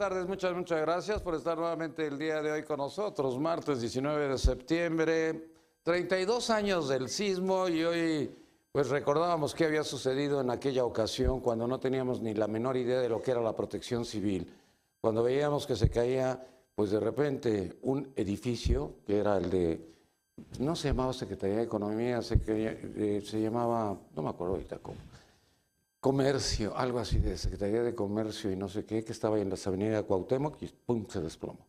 tardes, muchas gracias por estar nuevamente el día de hoy con nosotros, martes 19 de septiembre, 32 años del sismo y hoy pues recordábamos qué había sucedido en aquella ocasión cuando no teníamos ni la menor idea de lo que era la protección civil, cuando veíamos que se caía pues de repente un edificio que era el de, no se llamaba Secretaría de Economía, se llamaba, no me acuerdo ahorita cómo. Comercio, algo así de Secretaría de Comercio y no sé qué, que estaba en las avenidas Cuauhtémoc y ¡pum! Se desplomó.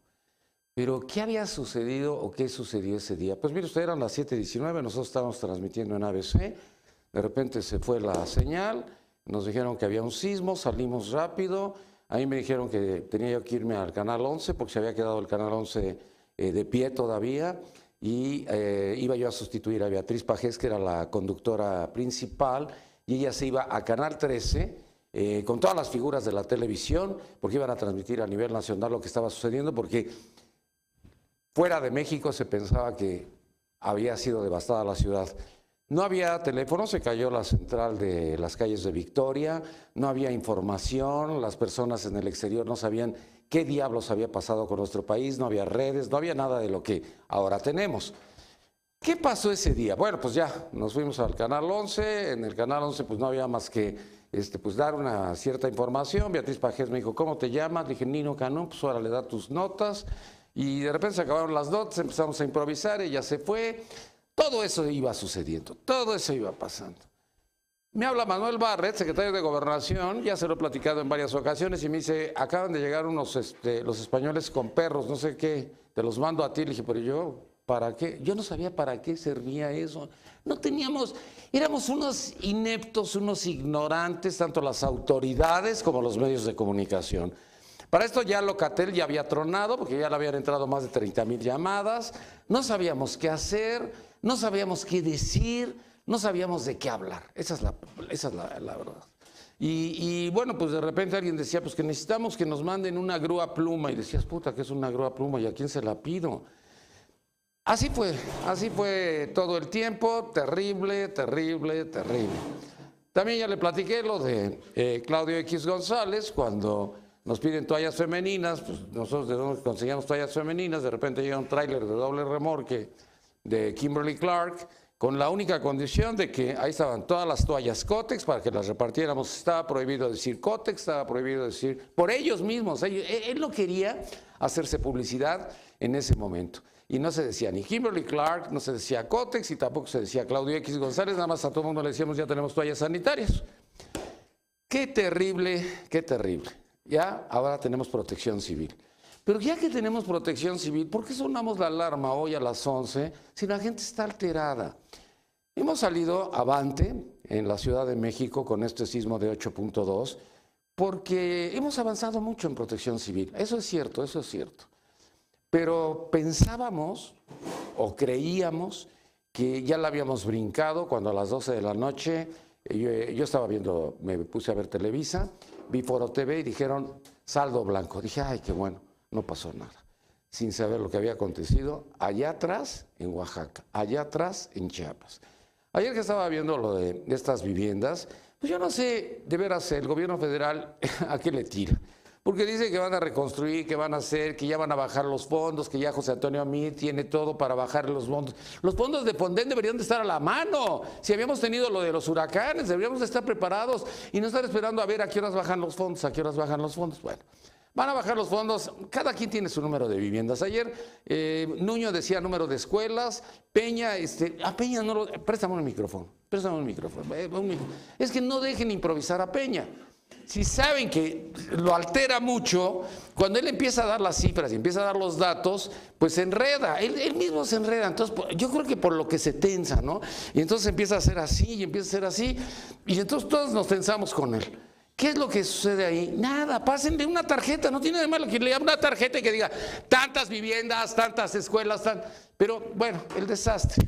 Pero, ¿qué había sucedido o qué sucedió ese día? Pues mire usted, eran las 7:19, nosotros estábamos transmitiendo en ABC, de repente se fue la señal, nos dijeron que había un sismo, salimos rápido, a mí me dijeron que tenía yo que irme al Canal 11 porque se había quedado el Canal 11 de pie todavía y iba yo a sustituir a Beatriz Pajés, que era la conductora principal, y ella se iba a Canal 13 con todas las figuras de la televisión, porque iban a transmitir a nivel nacional lo que estaba sucediendo, porque fuera de México se pensaba que había sido devastada la ciudad. No había teléfono, se cayó la central de las calles de Victoria, no había información, las personas en el exterior no sabían qué diablos había pasado con nuestro país, no había redes, no había nada de lo que ahora tenemos. ¿Qué pasó ese día? Bueno, pues ya nos fuimos al Canal 11, en el Canal 11 pues no había más que pues dar una cierta información. Beatriz Pajés me dijo, ¿cómo te llamas? Dije, Nino Canún, pues ahora le da tus notas. Y de repente se acabaron las notas, empezamos a improvisar, ella se fue. Todo eso iba sucediendo, todo eso iba pasando. Me habla Manuel Barret, secretario de Gobernación, ya se lo he platicado en varias ocasiones, y me dice, acaban de llegar los españoles con perros, no sé qué, te los mando a ti. Le dije, pero yo... ¿Para qué? Yo no sabía para qué servía eso. No teníamos, éramos unos ineptos, unos ignorantes, tanto las autoridades como los medios de comunicación. Para esto ya Locatel ya había tronado, porque ya le habían entrado más de 30,000 llamadas, no sabíamos qué hacer, no sabíamos qué decir, no sabíamos de qué hablar. Esa es la verdad. Y bueno, pues de repente alguien decía, pues que necesitamos que nos manden una grúa pluma, y decías, puta, ¿qué es una grúa pluma? ¿Y a quién se la pido? Así fue todo el tiempo, terrible, terrible, terrible. También ya le platiqué lo de Claudio X González, cuando nos piden toallas femeninas, pues nosotros de dónde conseguíamos toallas femeninas, de repente llega un tráiler de doble remolque de Kimberly Clark, con la única condición de que ahí estaban todas las toallas Kotex para que las repartiéramos. Estaba prohibido decir Kotex, estaba prohibido decir, por ellos mismos, él no quería hacerse publicidad en ese momento. Y no se decía ni Kimberly Clark, no se decía Kotex y tampoco se decía Claudio X González, nada más a todo el mundo le decíamos ya tenemos toallas sanitarias. Qué terrible, qué terrible. Ya ahora tenemos protección civil. Pero ya que tenemos protección civil, ¿por qué sonamos la alarma hoy a las 11 si la gente está alterada? Hemos salido avante en la Ciudad de México con este sismo de 8.2 porque hemos avanzado mucho en protección civil. Eso es cierto, eso es cierto. Pero pensábamos o creíamos que ya la habíamos brincado cuando a las 12 de la noche yo estaba viendo, me puse a ver Televisa, vi Foro TV y dijeron saldo blanco. Dije, ay, qué bueno, no pasó nada. Sin saber lo que había acontecido allá atrás en Oaxaca, allá atrás en Chiapas. Ayer que estaba viendo lo de estas viviendas, pues yo no sé, de veras, el gobierno federal a qué le tira. Porque dice que van a reconstruir, que van a hacer, que ya van a bajar los fondos, que ya José Antonio Meade tiene todo para bajar los fondos. Los fondos de Fonden deberían de estar a la mano. Si habíamos tenido lo de los huracanes, deberíamos de estar preparados y no estar esperando a ver a qué horas bajan los fondos, a qué horas bajan los fondos. Bueno, van a bajar los fondos, cada quien tiene su número de viviendas. Ayer Nuño decía número de escuelas, Peña, a Peña no lo... Préstame un micrófono. Es que no dejen improvisar a Peña. Si saben que lo altera mucho, cuando él empieza a dar las cifras y empieza a dar los datos, pues se enreda, él mismo se enreda. Entonces, yo creo que por lo que se tensa, ¿no? Y entonces empieza a hacer así, y empieza a hacer así, y entonces todos nos tensamos con él. ¿Qué es lo que sucede ahí? Nada, pásenle una tarjeta, no tiene de malo que le haga una tarjeta y que diga tantas viviendas, tantas escuelas, pero bueno, el desastre.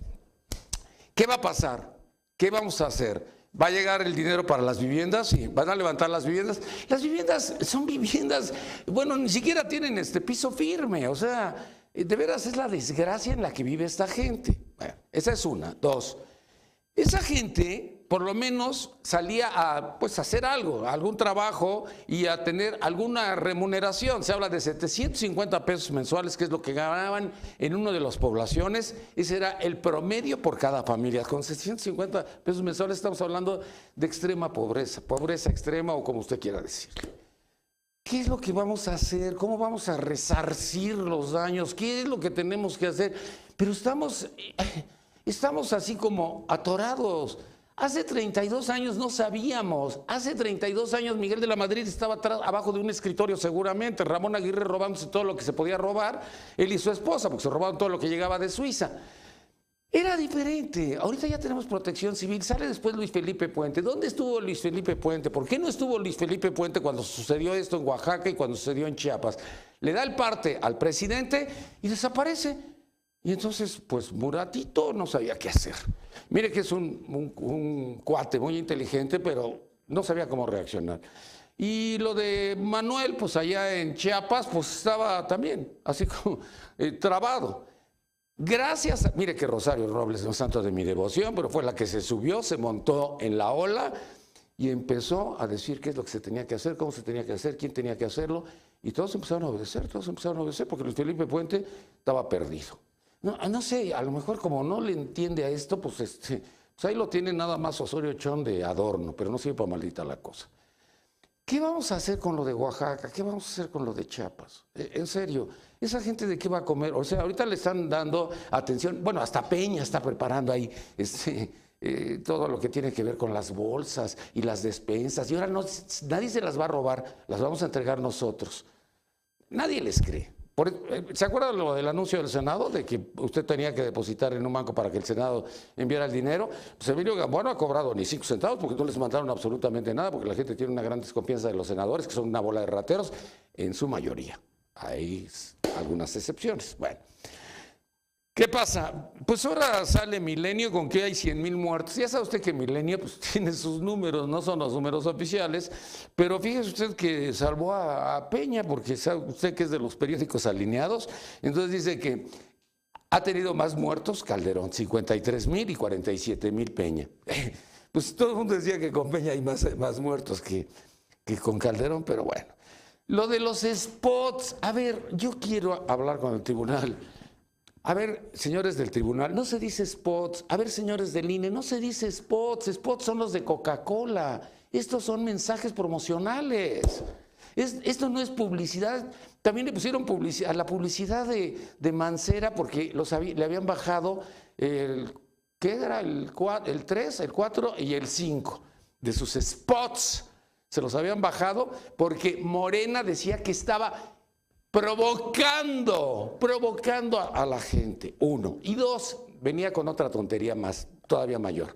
¿Qué va a pasar? ¿Qué vamos a hacer? ¿Va a llegar el dinero para las viviendas? Sí. ¿Van a levantar las viviendas? Las viviendas son viviendas, bueno, ni siquiera tienen piso firme, o sea, de veras es la desgracia en la que vive esta gente. Bueno, esa es una. Dos, esa gente por lo menos salía a pues, hacer algo, algún trabajo y a tener alguna remuneración. Se habla de 750 pesos mensuales, que es lo que ganaban en una de las poblaciones. Ese era el promedio por cada familia. Con 750 pesos mensuales estamos hablando de extrema pobreza, pobreza extrema o como usted quiera decir. ¿Qué es lo que vamos a hacer? ¿Cómo vamos a resarcir los daños? ¿Qué es lo que tenemos que hacer? Pero estamos así como atorados. Hace 32 años no sabíamos. Hace 32 años Miguel de la Madrid estaba abajo de un escritorio seguramente. Ramón Aguirre robándose todo lo que se podía robar. Él y su esposa, porque se robaron todo lo que llegaba de Suiza. Era diferente. Ahorita ya tenemos protección civil. Sale después Luis Felipe Puente. ¿Dónde estuvo Luis Felipe Puente? ¿Por qué no estuvo Luis Felipe Puente cuando sucedió esto en Oaxaca y cuando sucedió en Chiapas? Le da el parte al presidente y desaparece. Y entonces, pues Muratito no sabía qué hacer. Mire que es un cuate muy inteligente, pero no sabía cómo reaccionar. Y lo de Manuel, pues allá en Chiapas, pues estaba también así como trabado. Gracias, mire que Rosario Robles no es santo de mi devoción, pero fue la que se subió, se montó en la ola y empezó a decir qué es lo que se tenía que hacer, cómo se tenía que hacer, quién tenía que hacerlo, y todos empezaron a obedecer, porque Luis Felipe Puente estaba perdido. No sé, a lo mejor como no le entiende a esto, pues ahí lo tiene nada más Osorio Chong de adorno, pero no sirve para maldita la cosa. ¿Qué vamos a hacer con lo de Oaxaca? ¿Qué vamos a hacer con lo de Chiapas? En serio, ¿esa gente de qué va a comer? O sea, ahorita le están dando atención, bueno, hasta Peña está preparando ahí todo lo que tiene que ver con las bolsas y las despensas. Y ahora nadie se las va a robar, las vamos a entregar nosotros. Nadie les cree. ¿Se acuerdan lo del anuncio del Senado? De que usted tenía que depositar en un banco para que el Senado enviara el dinero. Pues Emilio Gamboa no ha cobrado ni 5 centavos porque no les mandaron absolutamente nada, porque la gente tiene una gran desconfianza de los senadores, que son una bola de rateros, en su mayoría. Hay algunas excepciones. Bueno, ¿qué pasa? Pues ahora sale Milenio con que hay 100,000 muertos. Ya sabe usted que Milenio pues, tiene sus números, no son los números oficiales, pero fíjese usted que salvó a Peña, porque sabe usted que es de los periódicos alineados, entonces dice que ha tenido más muertos Calderón, 53,000 y 47,000 Peña. Pues todo el mundo decía que con Peña hay más muertos que con Calderón, pero bueno. Lo de los spots, a ver, yo quiero hablar con el tribunal. A ver, señores del tribunal, no se dice spots. A ver, señores del INE, no se dice spots. Spots son los de Coca-Cola. Estos son mensajes promocionales. Esto no es publicidad. También le pusieron publicidad, a la publicidad de Mancera porque le habían bajado ¿qué era? El 3, el 4 y el 5 de sus spots. Se los habían bajado porque Morena decía que estaba provocando a la gente, 1. Y 2, venía con otra tontería más, todavía mayor,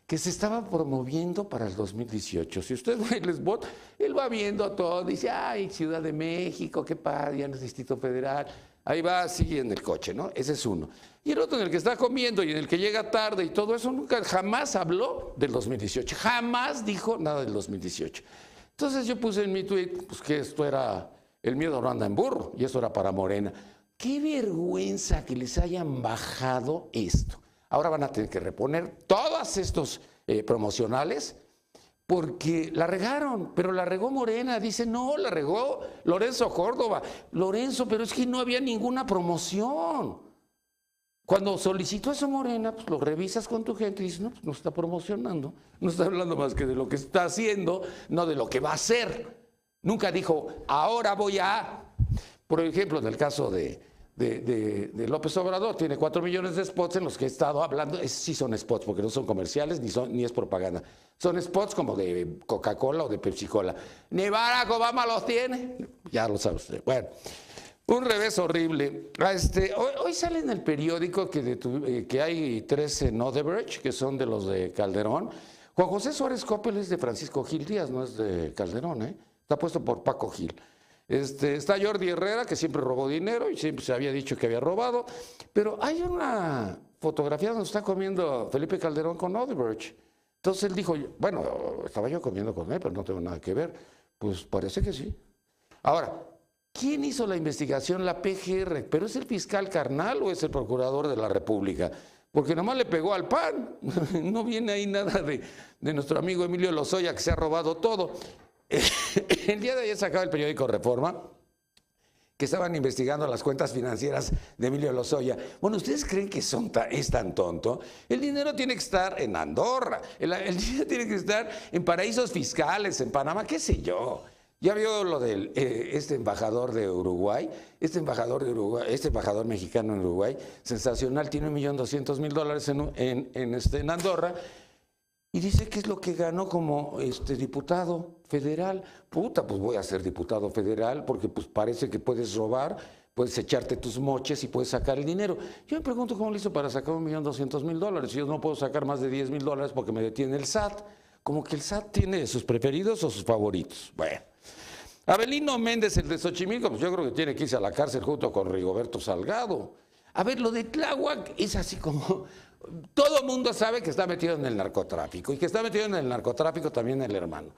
que se estaba promoviendo para el 2018. Si usted ve el spot, él va viendo todo, dice, ay, Ciudad de México, qué padre, ya no es Distrito Federal. Ahí va así en el coche, ¿no? Ese es uno. Y el otro en el que está comiendo y en el que llega tarde y todo eso, jamás habló del 2018, jamás dijo nada del 2018. Entonces yo puse en mi tweet pues, que esto era... El miedo no anda en burro, y eso era para Morena. Qué vergüenza que les hayan bajado esto. Ahora van a tener que reponer todos estos promocionales porque la regaron, pero la regó Morena. Dice, no, la regó Lorenzo Córdoba. Lorenzo, pero es que no había ninguna promoción. Cuando solicitó eso Morena, pues lo revisas con tu gente y dices, no, pues no está promocionando. No está hablando más que de lo que está haciendo, no de lo que va a hacer. Nunca dijo, ahora voy a... Por ejemplo, en el caso de López Obrador, tiene 4 millones de spots en los que he estado hablando. Sí son spots, porque no son comerciales ni es propaganda. Son spots como de Coca-Cola o de Pepsi-Cola. Ni Barack Obama los tiene. Ya lo sabe usted. Bueno, un revés horrible. Hoy sale en el periódico que hay 13 en Odebrecht, que son de los de Calderón. Juan José Suárez Coppel es de Francisco Gil Díaz, no es de Calderón, ¿eh? Está puesto por Paco Gil. Está Jordi Herrera, que siempre robó dinero y siempre se había dicho que había robado. Pero hay una fotografía donde está comiendo Felipe Calderón con Odebrecht. Entonces él dijo, bueno, estaba yo comiendo con él, pero no tengo nada que ver. Pues parece que sí. Ahora, ¿quién hizo la investigación? La PGR. ¿Pero es el fiscal carnal o es el procurador de la República? porque nomás le pegó al PAN. No viene ahí nada de nuestro amigo Emilio Lozoya, que se ha robado todo. El día de ayer sacaba el periódico Reforma que estaban investigando las cuentas financieras de Emilio Lozoya. Bueno, ¿ustedes creen que es tan tonto? El dinero tiene que estar en Andorra, el dinero tiene que estar en paraísos fiscales, en Panamá, qué sé yo. ¿Ya vio lo del este embajador de Uruguay? Este embajador mexicano en Uruguay, sensacional, tiene $1.200.000 en Andorra. Y dice que es lo que ganó como diputado federal. Puta, pues voy a ser diputado federal porque pues parece que puedes robar, puedes echarte tus moches y puedes sacar el dinero. Yo me pregunto cómo le hizo para sacar $1.200.000. Yo no puedo sacar más de $10.000 porque me detiene el SAT. Como que el SAT tiene sus preferidos o sus favoritos. Bueno. Avelino Méndez, el de Xochimilco, pues yo creo que tiene que irse a la cárcel junto con Rigoberto Salgado. A ver, lo de Tláhuac es así como... Todo el mundo sabe que está metido en el narcotráfico y que está metido en el narcotráfico también el hermano.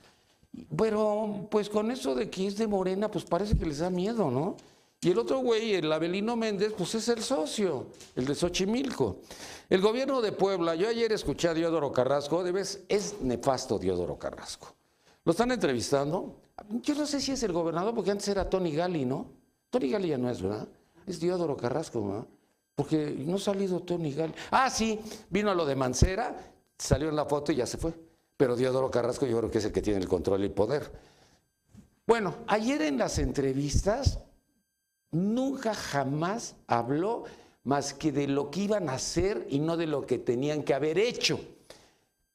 Pero pues con eso de que es de Morena, pues parece que les da miedo, ¿no? Y el otro güey, el Avelino Méndez, pues es el socio, el de Xochimilco. El gobierno de Puebla, yo ayer escuché a Diodoro Carrasco, es nefasto Diodoro Carrasco. Lo están entrevistando. Yo no sé si es el gobernador, porque antes era Tony Gali, ¿no? Tony Gali ya no es, ¿verdad? Es Diodoro Carrasco, ¿verdad? Porque no ha salido Tony Gali. Ah, sí, vino a lo de Mancera, salió en la foto y ya se fue. Pero Diodoro Carrasco yo creo que es el que tiene el control y el poder. Bueno, ayer en las entrevistas nunca jamás habló más que de lo que iban a hacer y no de lo que tenían que haber hecho.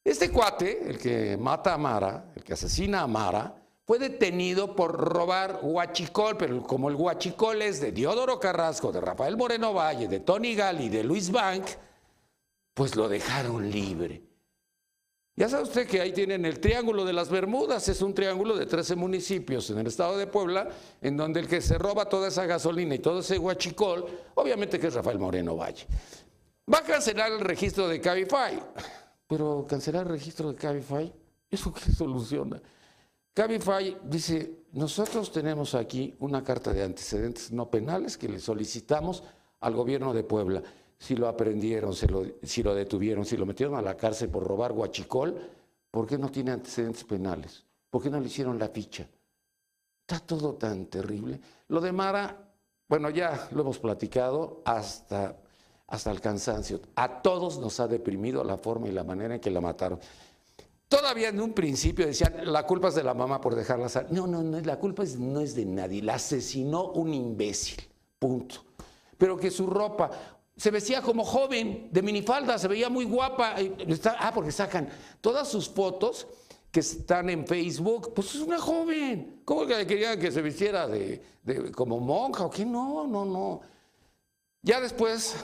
Este cuate, el que mata a Mara, el que asesina a Mara, fue detenido por robar huachicol, pero como el huachicol es de Diodoro Carrasco, de Rafael Moreno Valle, de Tony Gali, de Luis Bank, pues lo dejaron libre. Ya sabe usted que ahí tienen el Triángulo de las Bermudas, es un triángulo de 13 municipios en el estado de Puebla, en donde el que se roba toda esa gasolina y todo ese huachicol, obviamente que es Rafael Moreno Valle. Va a cancelar el registro de Cabify, pero cancelar el registro de Cabify, ¿eso qué soluciona? Cabify dice, nosotros tenemos aquí una carta de antecedentes no penales que le solicitamos al gobierno de Puebla. Si lo aprendieron, si lo detuvieron, si lo metieron a la cárcel por robar huachicol, ¿por qué no tiene antecedentes penales? ¿Por qué no le hicieron la ficha? Está todo tan terrible. Lo de Mara, bueno, ya lo hemos platicado hasta el cansancio. A todos nos ha deprimido la forma y la manera en que la mataron. Todavía en un principio decían, la culpa es de la mamá por dejarla salir. No, la culpa no es de nadie. La asesinó un imbécil, punto. Pero que su ropa, se vestía como joven, de minifalda, se veía muy guapa. Porque sacan todas sus fotos que están en Facebook, pues es una joven. ¿Cómo que querían que se vistiera como monja o qué? No. Ya después...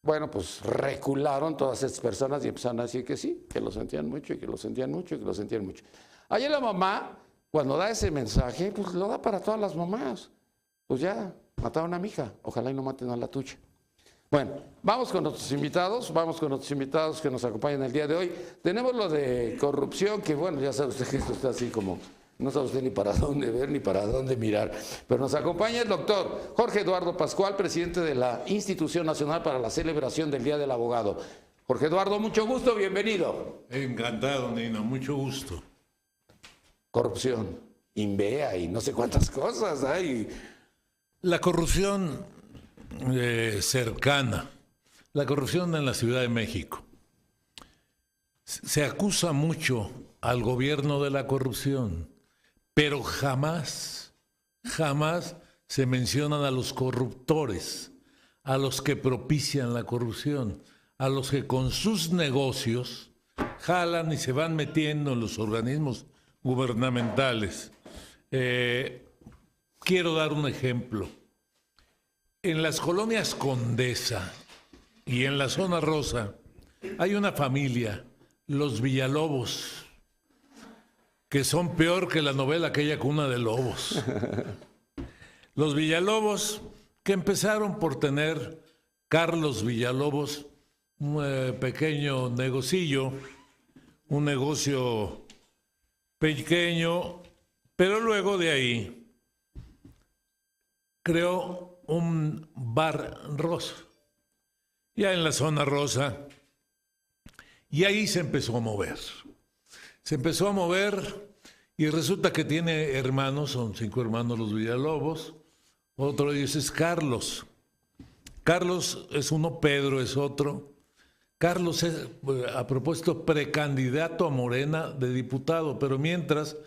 Bueno, pues recularon todas estas personas y empezaron a decir que sí, que lo sentían mucho y que lo sentían mucho y que lo sentían mucho. Ayer la mamá, cuando da ese mensaje, pues lo da para todas las mamás. Pues ya, mataron a mi hija, ojalá y no maten a la tuya. Bueno, vamos con nuestros invitados que nos acompañan el día de hoy. Tenemos lo de corrupción, que bueno, ya sabe usted que esto está así como... No sabe usted ni para dónde ver ni para dónde mirar. Pero nos acompaña el doctor Jorge Eduardo Pascual, presidente de la Institución Nacional para la Celebración del Día del Abogado. Jorge Eduardo, mucho gusto, bienvenido. Encantado, Nino, mucho gusto. Corrupción, INVEA y no sé cuántas cosas hay. La corrupción cercana, la corrupción en la Ciudad de México. Se acusa mucho al gobierno de la corrupción, pero jamás se mencionan a los corruptores, a los que propician la corrupción, a los que con sus negocios jalan y se van metiendo en los organismos gubernamentales. Quiero dar un ejemplo. En las colonias Condesa y en la zona rosa hay una familia, los Villalobos, que son peor que la novela Aquella cuna de lobos. Los Villalobos, que empezaron por tener Carlos Villalobos, un pequeño negocillo, un negocio pequeño, pero luego de ahí creó un bar rosa. ya en la zona rosa, y ahí se empezó a mover. Se empezó a mover y resulta que tiene hermanos, son 5 hermanos los Villalobos, otro de ellos es Carlos. Carlos es uno, Pedro es otro. Carlos es, a propósito, precandidato a Morena de diputado, pero mientras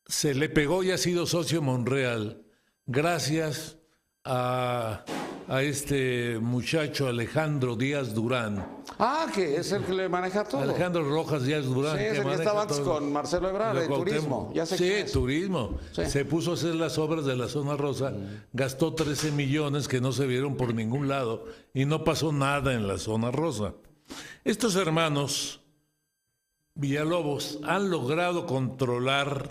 se le pegó y ha sido socio Monreal, gracias a este muchacho Alejandro Díaz Durán. Ah, que es el que le maneja todo. Alejandro Rojas Díaz Durán. Sí, es el que estaba antes con Marcelo Ebrard, de turismo. Ya sé quién es. Turismo. Sí. Se puso a hacer las obras de la zona rosa, gastó 13 millones que no se vieron por ningún lado y no pasó nada en la zona rosa. Estos hermanos Villalobos han logrado controlar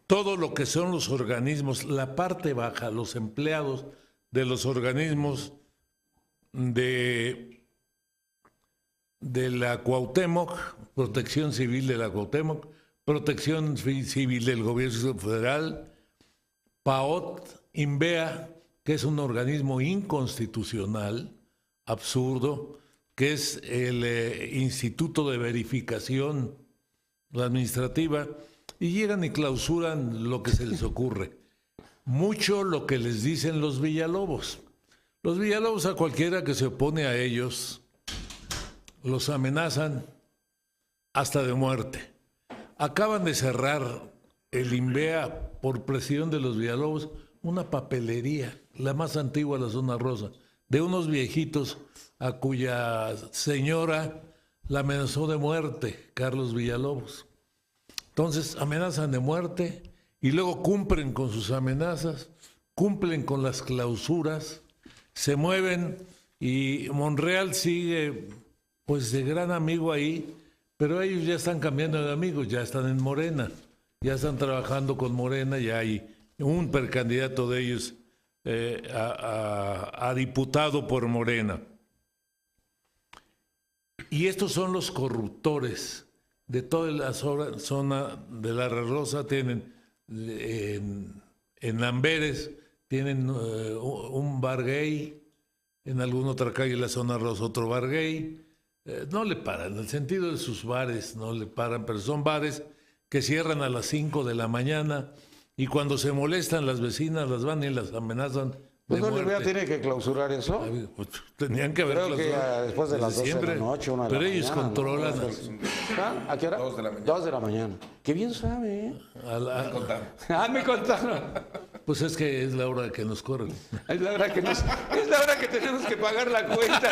todo lo que son los organismos, la parte baja, los empleados de los organismos de la Cuauhtémoc, Protección Civil de la Cuauhtémoc, Protección Civil del Gobierno Federal, PAOT, INVEA, que es un organismo inconstitucional, absurdo, que es el Instituto de Verificación Administrativa, y llegan y clausuran lo que se les ocurre. Mucho lo que les dicen los Villalobos. Los Villalobos, a cualquiera que se opone a ellos, los amenazan hasta de muerte. Acaban de cerrar el INVEA por presión de los Villalobos, una papelería, la más antigua de la zona rosa, de unos viejitos a cuya señora la amenazó de muerte, Carlos Villalobos. Entonces amenazan de muerte y luego cumplen con sus amenazas, cumplen con las clausuras, se mueven y Monreal sigue pues de gran amigo ahí, pero ellos ya están cambiando de amigos, ya están en Morena, ya están trabajando con Morena, ya hay un precandidato de ellos a diputado por Morena. Y estos son los corruptores de toda la zona de la Rosa. Tienen en Amberes, tienen un bar gay, en alguna otra calle de la zona rosa otro bar gay. No le paran, en el sentido de sus bares no le paran, pero son bares que cierran a las 5 de la mañana y cuando se molestan las vecinas las van y las amenazan. Pues no, Olivia tiene que clausurar eso. Pues, tenían que haber clausurado. Creo que ya después de las 12 de la noche, 1 de la mañana. Pero ellos controlan. ¿A qué hora? 2 de la mañana. 2 de la mañana. Qué bien sabe, ¿eh? Me contaron. Pues es que es la hora que nos corren. Es la hora que tenemos que pagar la cuenta.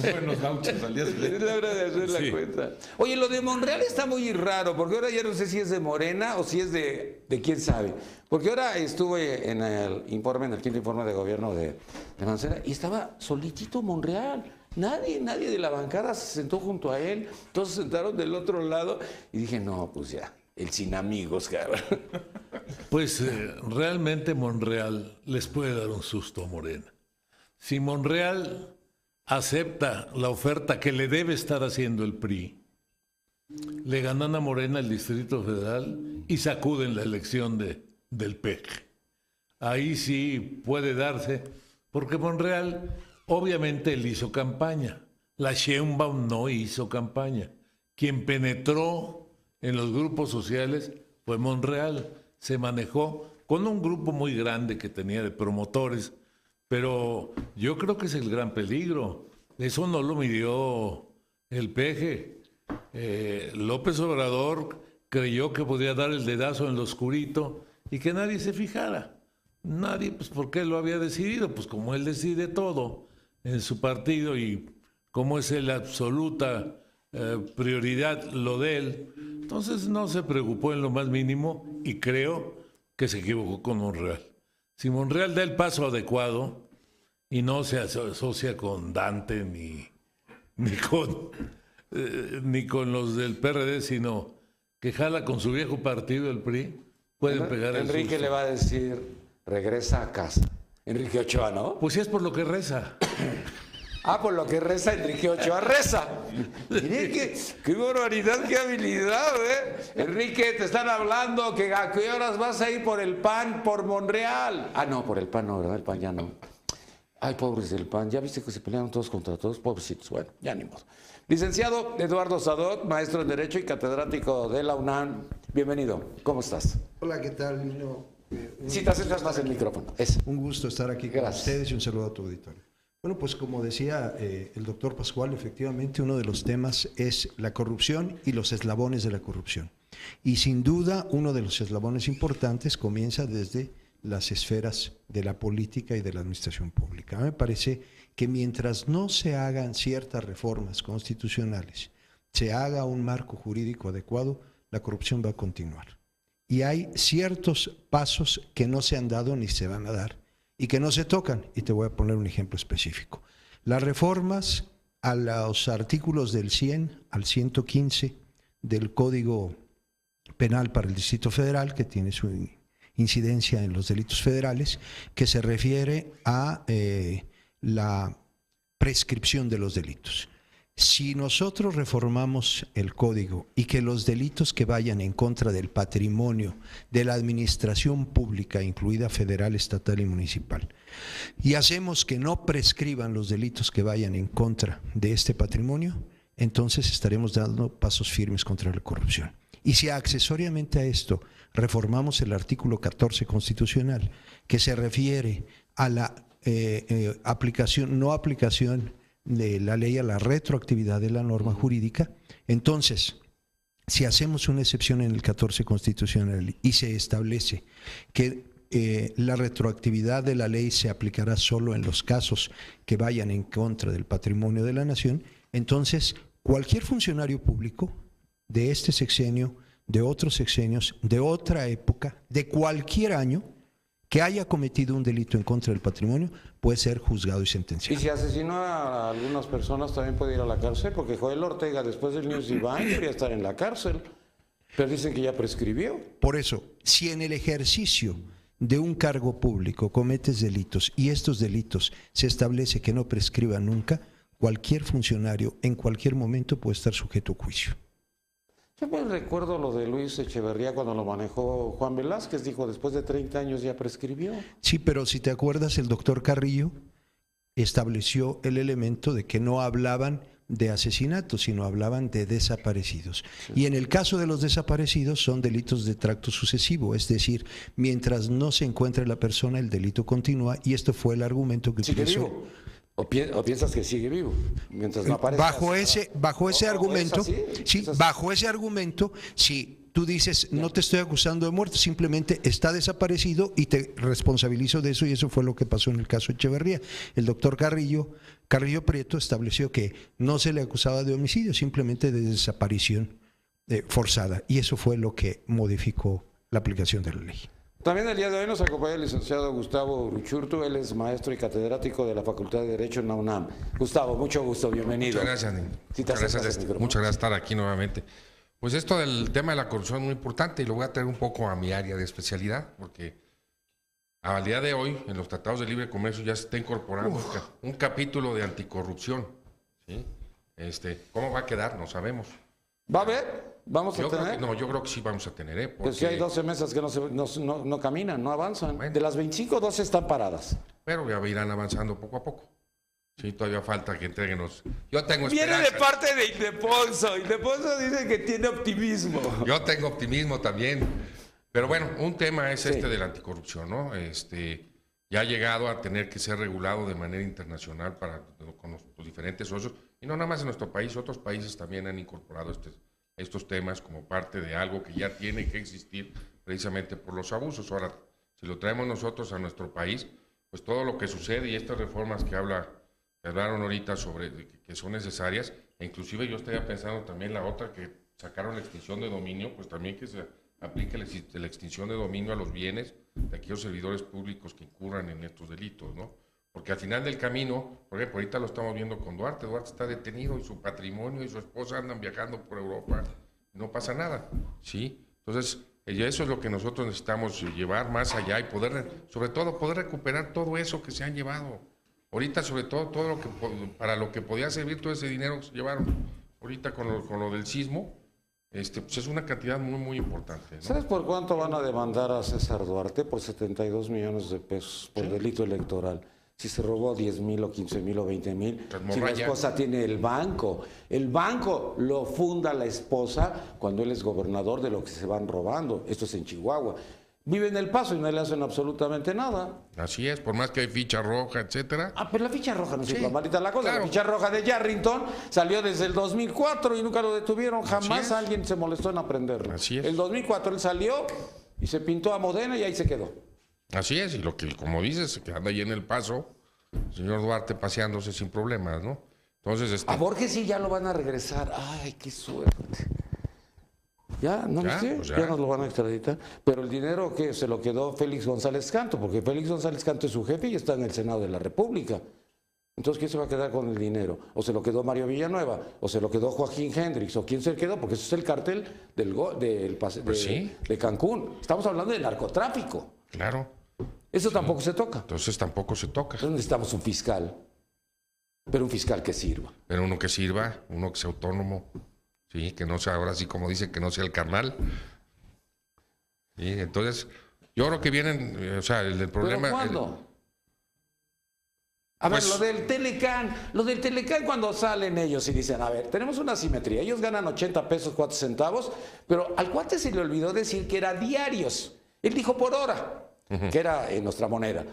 Buenos gauchos al día siguiente. Es la hora de hacer la cuenta. Oye, lo de Monreal está muy raro, porque ahora ya no sé si es de Morena o si es de quién sabe. Porque ahora estuve en el quinto informe de gobierno de Mancera, y estaba solitito Monreal. Nadie de la bancada se sentó junto a él. Todos se sentaron del otro lado y dije, no, pues ya, el sin amigos, cabrón. Pues realmente Monreal les puede dar un susto a Morena. Si Monreal acepta la oferta que le debe estar haciendo el PRI, le ganan a Morena el Distrito Federal y sacuden la elección del PEC. Ahí sí puede darse, porque Monreal, obviamente él hizo campaña. La Sheinbaum no hizo campaña. Quien penetró en los grupos sociales fue Monreal. Se manejó con un grupo muy grande que tenía de promotores, pero yo creo que es el gran peligro. Eso no lo midió el PG. López Obrador creyó que podía dar el dedazo en lo oscurito y que nadie se fijara. Nadie, pues porque él lo había decidido, pues como él decide todo en su partido y como es la absoluta prioridad lo de él, entonces no se preocupó en lo más mínimo y creo que se equivocó con Monreal. Si Monreal da el paso adecuado y no se asocia con Dante ni con los del PRD, sino que jala con su viejo partido, el PRI, pueden pegar el susto. Enrique le va a decir, regresa a casa. Enrique Ochoa, ¿no? Pues sí, es por lo que reza. Por lo que reza Enrique Ochoa, reza. Mire qué barbaridad, qué habilidad, ¿eh? Enrique, te están hablando que a qué horas vas a ir por el PAN, por Monreal. No, por el PAN no, ¿verdad? El PAN ya no. Ay, pobres del PAN, ya viste que se pelearon todos contra todos, pobrecitos. Bueno, ya ni modo. Licenciado Eduardo Sadot, maestro en Derecho y catedrático de la UNAM. Bienvenido, ¿cómo estás? Hola, ¿qué tal, Lino? Si te acercas más el micrófono. Eso. Un gusto estar aquí con Gracias. ustedes y un saludo a tu auditorio. Bueno, pues como decía el doctor Pascual, efectivamente uno de los temas es la corrupción y los eslabones de la corrupción. Y sin duda uno de los eslabones importantes comienza desde las esferas de la política y de la administración pública. A mí me parece que mientras no se hagan ciertas reformas constitucionales, se haga un marco jurídico adecuado, la corrupción va a continuar. Y hay ciertos pasos que no se han dado ni se van a dar y que no se tocan. Y te voy a poner un ejemplo específico. Las reformas a los artículos del 100 al 115 del Código Penal para el Distrito Federal, que tiene su incidencia en los delitos federales, que se refiere a la prescripción de los delitos. Si nosotros reformamos el código y que los delitos que vayan en contra del patrimonio de la administración pública, incluida federal, estatal y municipal, y hacemos que no prescriban los delitos que vayan en contra de este patrimonio, entonces estaremos dando pasos firmes contra la corrupción. Y si accesoriamente a esto reformamos el artículo 14 constitucional, que se refiere a la no aplicación de la ley a la retroactividad de la norma jurídica, entonces, si hacemos una excepción en el 14 constitucional y se establece que la retroactividad de la ley se aplicará solo en los casos que vayan en contra del patrimonio de la nación, entonces cualquier funcionario público de este sexenio, de otros sexenios, de otra época, de cualquier año, que haya cometido un delito en contra del patrimonio, puede ser juzgado y sentenciado. Y si asesinó a algunas personas, también puede ir a la cárcel, porque Joel Ortega, después del News Divine, debería estar en la cárcel. Pero dicen que ya prescribió. Por eso, si en el ejercicio de un cargo público cometes delitos y estos delitos se establece que no prescriban nunca, cualquier funcionario en cualquier momento puede estar sujeto a juicio. Yo me recuerdo lo de Luis Echeverría cuando lo manejó Juan Velázquez, dijo después de 30 años ya prescribió. Sí, pero si te acuerdas, el doctor Carrillo estableció el elemento de que no hablaban de asesinatos, sino hablaban de desaparecidos. Sí. Y en el caso de los desaparecidos son delitos de tracto sucesivo, es decir, mientras no se encuentre la persona, el delito continúa, y esto fue el argumento que utilizó. Vivo. ¿O piensas que sigue vivo mientras no aparece? Bajo ese argumento, sí, bajo ese argumento, si tú dices no te estoy acusando de muerte, simplemente está desaparecido y te responsabilizo de eso, y eso fue lo que pasó en el caso de Echeverría. El doctor Carrillo Prieto estableció que no se le acusaba de homicidio, simplemente de desaparición forzada, y eso fue lo que modificó la aplicación de la ley. También el día de hoy nos acompaña el licenciado Gustavo Uruchurtu, él es maestro y catedrático de la Facultad de Derecho en la UNAM. Gustavo, mucho gusto, bienvenido. Muchas gracias, Nin. Muchas gracias por estar aquí nuevamente. Pues esto del tema de la corrupción es muy importante y lo voy a traer un poco a mi área de especialidad, porque al día de hoy en los tratados de libre comercio ya se está incorporando un capítulo de anticorrupción. ¿Sí? ¿Cómo va a quedar? No sabemos. ¿Va a haber? ¿Vamos a tener? Yo creo que sí vamos a tener. Porque... Pues si hay 12 mesas que no caminan, no avanzan. Bueno. De las 25, 12 están paradas. Pero ya irán avanzando poco a poco. Sí, todavía falta que entreguenos. Yo tengo esperanza. Viene de parte de Ildefonso. Ildefonso dice que tiene optimismo. Yo tengo optimismo también. Pero bueno, un tema es de la anticorrupción, ¿no? Ya ha llegado a tener que ser regulado de manera internacional con los diferentes socios. Y no nada más en nuestro país, otros países también han incorporado estos temas como parte de algo que ya tiene que existir precisamente por los abusos. Ahora, si lo traemos nosotros a nuestro país, pues todo lo que sucede y estas reformas que hablaron ahorita sobre que son necesarias, e inclusive yo estaría pensando también la otra que sacaron la extinción de dominio, pues también que se aplique la extinción de dominio a los bienes de aquellos servidores públicos que incurran en estos delitos, ¿no? Porque al final del camino, por ejemplo, ahorita lo estamos viendo con Duarte. Duarte está detenido y su patrimonio y su esposa andan viajando por Europa. No pasa nada, ¿sí? Entonces, eso es lo que nosotros necesitamos llevar más allá y sobre todo, poder recuperar todo eso que se han llevado. Ahorita, sobre todo para lo que podía servir todo ese dinero que se llevaron. Ahorita con lo del sismo, pues es una cantidad muy, muy importante, ¿no? ¿Sabes por cuánto van a demandar a César Duarte? Por 72 millones de pesos por delito electoral. si se robó 10,000 o 15,000 o 20,000, si la morralla. esposa tiene el banco lo funda la esposa cuando él es gobernador de lo que se van robando. Esto es en Chihuahua. Vive en El Paso y no le hacen absolutamente nada. Así es, por más que hay ficha roja, etcétera. Ah, pero la ficha roja no es Sí, malita la cosa. claro. La ficha roja de Yarrington salió desde el 2004 y nunca lo detuvieron. Jamás es. alguien se molestó en aprenderlo. Así es. El 2004 él salió y se pintó a Modena y ahí se quedó. Así es, y lo que, como dices, que anda ahí en El Paso, el señor Duarte paseándose sin problemas, ¿no? Entonces, A Borges sí ya lo van a regresar. Ay, qué suerte. Ya, ¿no Ya, viste? pues Ya ya. nos lo van a extraditar. Pero el dinero que se lo quedó Félix González Canto, porque Félix González Canto es su jefe y está en el Senado de la República. Entonces, ¿quién se va a quedar con el dinero? O se lo quedó Mario Villanueva, o se lo quedó Joaquín Hendrix, o quién se quedó, porque eso es el cartel de Cancún. Estamos hablando de narcotráfico. claro, Eso tampoco se toca. entonces tampoco se toca. Entonces necesitamos un fiscal, pero un fiscal que sirva. Pero uno que sirva, uno que sea autónomo, sí, que no sea, ahora sí como dicen, que no sea el carnal. Sí, entonces, yo creo que vienen, o sea, el problema... ¿Pero cuándo? A ver, Pues- lo del Telecán cuando salen ellos y dicen, a ver, tenemos una asimetría, ellos ganan 80 pesos 4 centavos, pero al cuate se le olvidó decir que era diarios. Él dijo por hora, que era en nuestra moneda.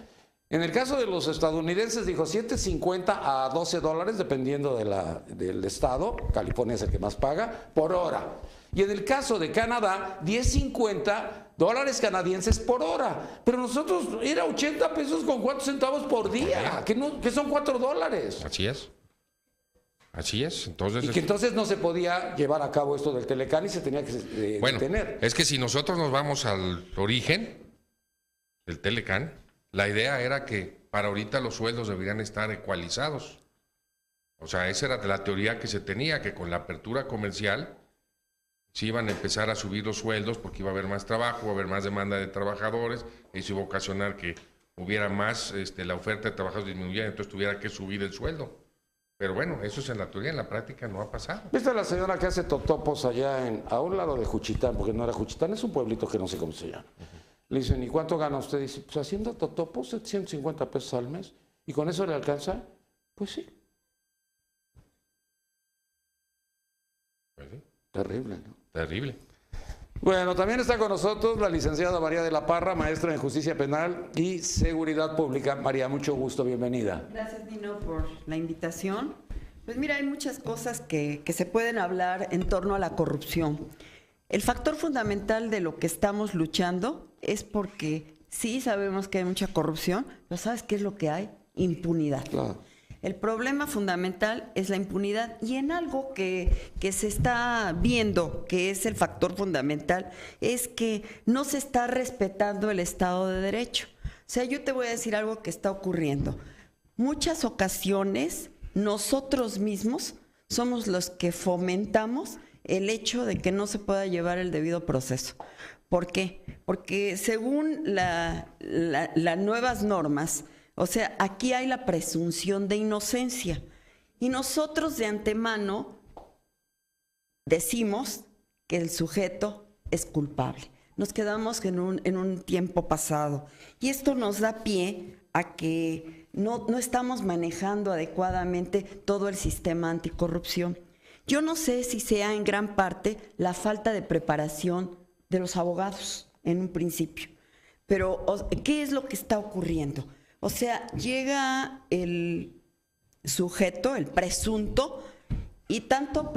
En el caso de los estadounidenses dijo 7.50 a $12, dependiendo del estado, California es el que más paga, por hora. Y en el caso de Canadá, 10.50 canadienses por hora. Pero nosotros era 80 pesos con 4 centavos por día, que son $4. Así es. Así es. Entonces, Y que entonces no se podía llevar a cabo esto del Telecán y se tenía que bueno, detener. es que si nosotros nos vamos al origen del Telecán, la idea era que para ahorita los sueldos deberían estar ecualizados. O sea, esa era la teoría que se tenía, que con la apertura comercial se iban a empezar a subir los sueldos porque iba a haber más trabajo, iba a haber más demanda de trabajadores, eso iba a ocasionar que hubiera más, la oferta de trabajadores disminuyera, entonces tuviera que subir el sueldo. Pero bueno, eso es en la teoría, en la práctica no ha pasado. ¿Viste a la señora que hace totopos allá a un lado de Juchitán? Porque no era Juchitán, es un pueblito que no sé cómo se llama. Le dicen, ¿y cuánto gana usted? Dice, pues haciendo totopos 750 pesos al mes. ¿Y con eso le alcanza? Pues sí. Pues sí, Terrible, ¿no? terrible. Bueno, también está con nosotros la licenciada María de la Parra, maestra en Justicia Penal y Seguridad Pública. María, mucho gusto, bienvenida. Gracias, Dino, por la invitación. Pues mira, hay muchas cosas que se pueden hablar en torno a la corrupción. El factor fundamental de lo que estamos luchando es porque sí sabemos que hay mucha corrupción, pero ¿sabes qué es lo que hay? Impunidad. Claro. El problema fundamental es la impunidad y en algo que se está viendo, que es el factor fundamental, es que no se está respetando el Estado de Derecho. O sea, yo te voy a decir algo que está ocurriendo. Muchas ocasiones nosotros mismos somos los que fomentamos el hecho de que no se pueda llevar el debido proceso. ¿Por qué? Porque según las nuevas normas, o sea, aquí hay la presunción de inocencia y nosotros de antemano decimos que el sujeto es culpable. Nos quedamos en un tiempo pasado y esto nos da pie a que no estamos manejando adecuadamente todo el sistema anticorrupción. Yo no sé si sea en gran parte la falta de preparación de los abogados en un principio, pero ¿qué es lo que está ocurriendo? O sea, llega el sujeto, el presunto, y tanto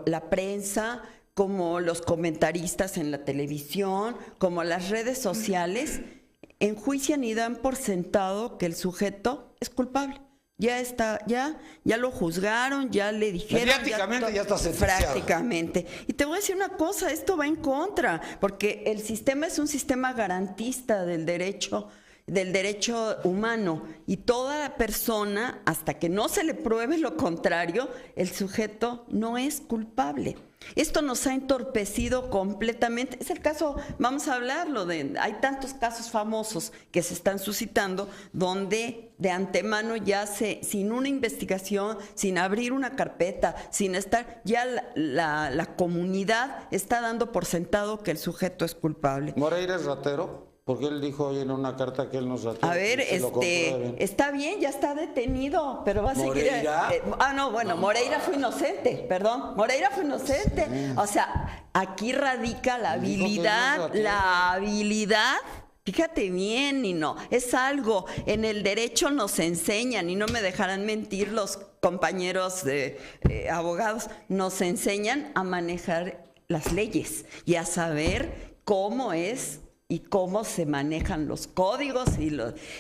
la prensa como los comentaristas en la televisión, como las redes sociales, enjuician y dan por sentado que el sujeto es culpable. Ya está, ya lo juzgaron, ya le dijeron. Mediáticamente ya está sentenciado. Prácticamente. Y te voy a decir una cosa, esto va en contra, porque el sistema es un sistema garantista del derecho humano y toda persona, hasta que no se le pruebe lo contrario, el sujeto no es culpable. Esto nos ha entorpecido completamente. Es el caso, vamos a hablarlo, hay tantos casos famosos que se están suscitando donde de antemano ya sin una investigación, sin abrir una carpeta, sin estar, ya la comunidad está dando por sentado que el sujeto es culpable. ¿Moreira es ratero? porque él dijo hoy en una carta que él nos trató. A ver, está bien, ya está detenido, pero va a seguir. Moreira fue inocente, perdón. Moreira fue inocente. Sí. O sea, aquí radica la habilidad, Fíjate bien, Nino, es algo, en el derecho nos enseñan, y no me dejarán mentir los compañeros abogados, nos enseñan a manejar las leyes y a saber cómo es y cómo se manejan los códigos.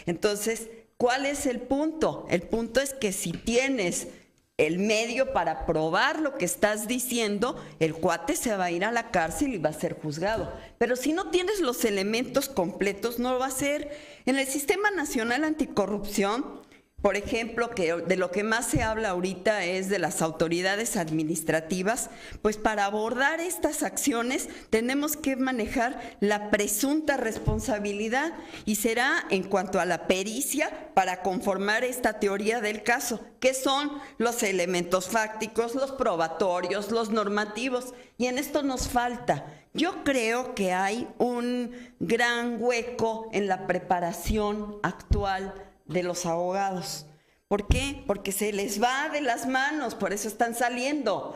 Entonces, ¿cuál es el punto? El punto es que si tienes el medio para probar lo que estás diciendo, el cuate se va a ir a la cárcel y va a ser juzgado. Pero si no tienes los elementos completos, no lo va a ser. En el Sistema Nacional Anticorrupción, por ejemplo, que de lo que más se habla ahorita es de las autoridades administrativas, pues para abordar estas acciones tenemos que manejar la presunta responsabilidad, y será en cuanto a la pericia para conformar esta teoría del caso, que son los elementos fácticos, los probatorios, los normativos, y en esto nos falta. Yo creo que hay un gran hueco en la preparación actual de los abogados. ¿Por qué? Porque se les va de las manos, por eso están saliendo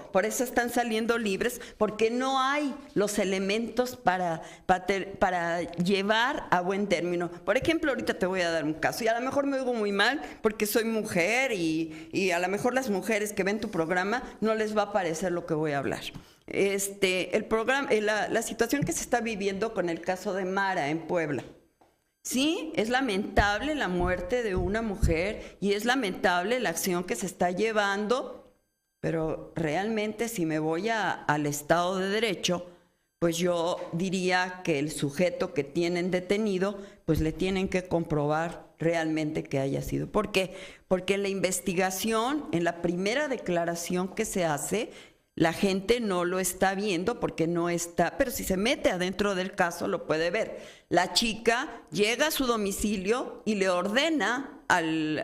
libres, porque no hay los elementos para llevar a buen término. Por ejemplo, ahorita te voy a dar un caso, y a lo mejor me oigo muy mal porque soy mujer, y a lo mejor las mujeres que ven tu programa no les va a parecer lo que voy a hablar. El programa, la situación que se está viviendo con el caso de Mara en Puebla. Sí, es lamentable la muerte de una mujer y es lamentable la acción que se está llevando, pero realmente si me voy al Estado de Derecho, pues yo diría que el sujeto que tienen detenido, pues le tienen que comprobar realmente que haya sido. ¿Por qué? Porque en la investigación, en la primera declaración que se hace, la gente no lo está viendo porque no está, pero si se mete adentro del caso lo puede ver. La chica llega a su domicilio y le ordena al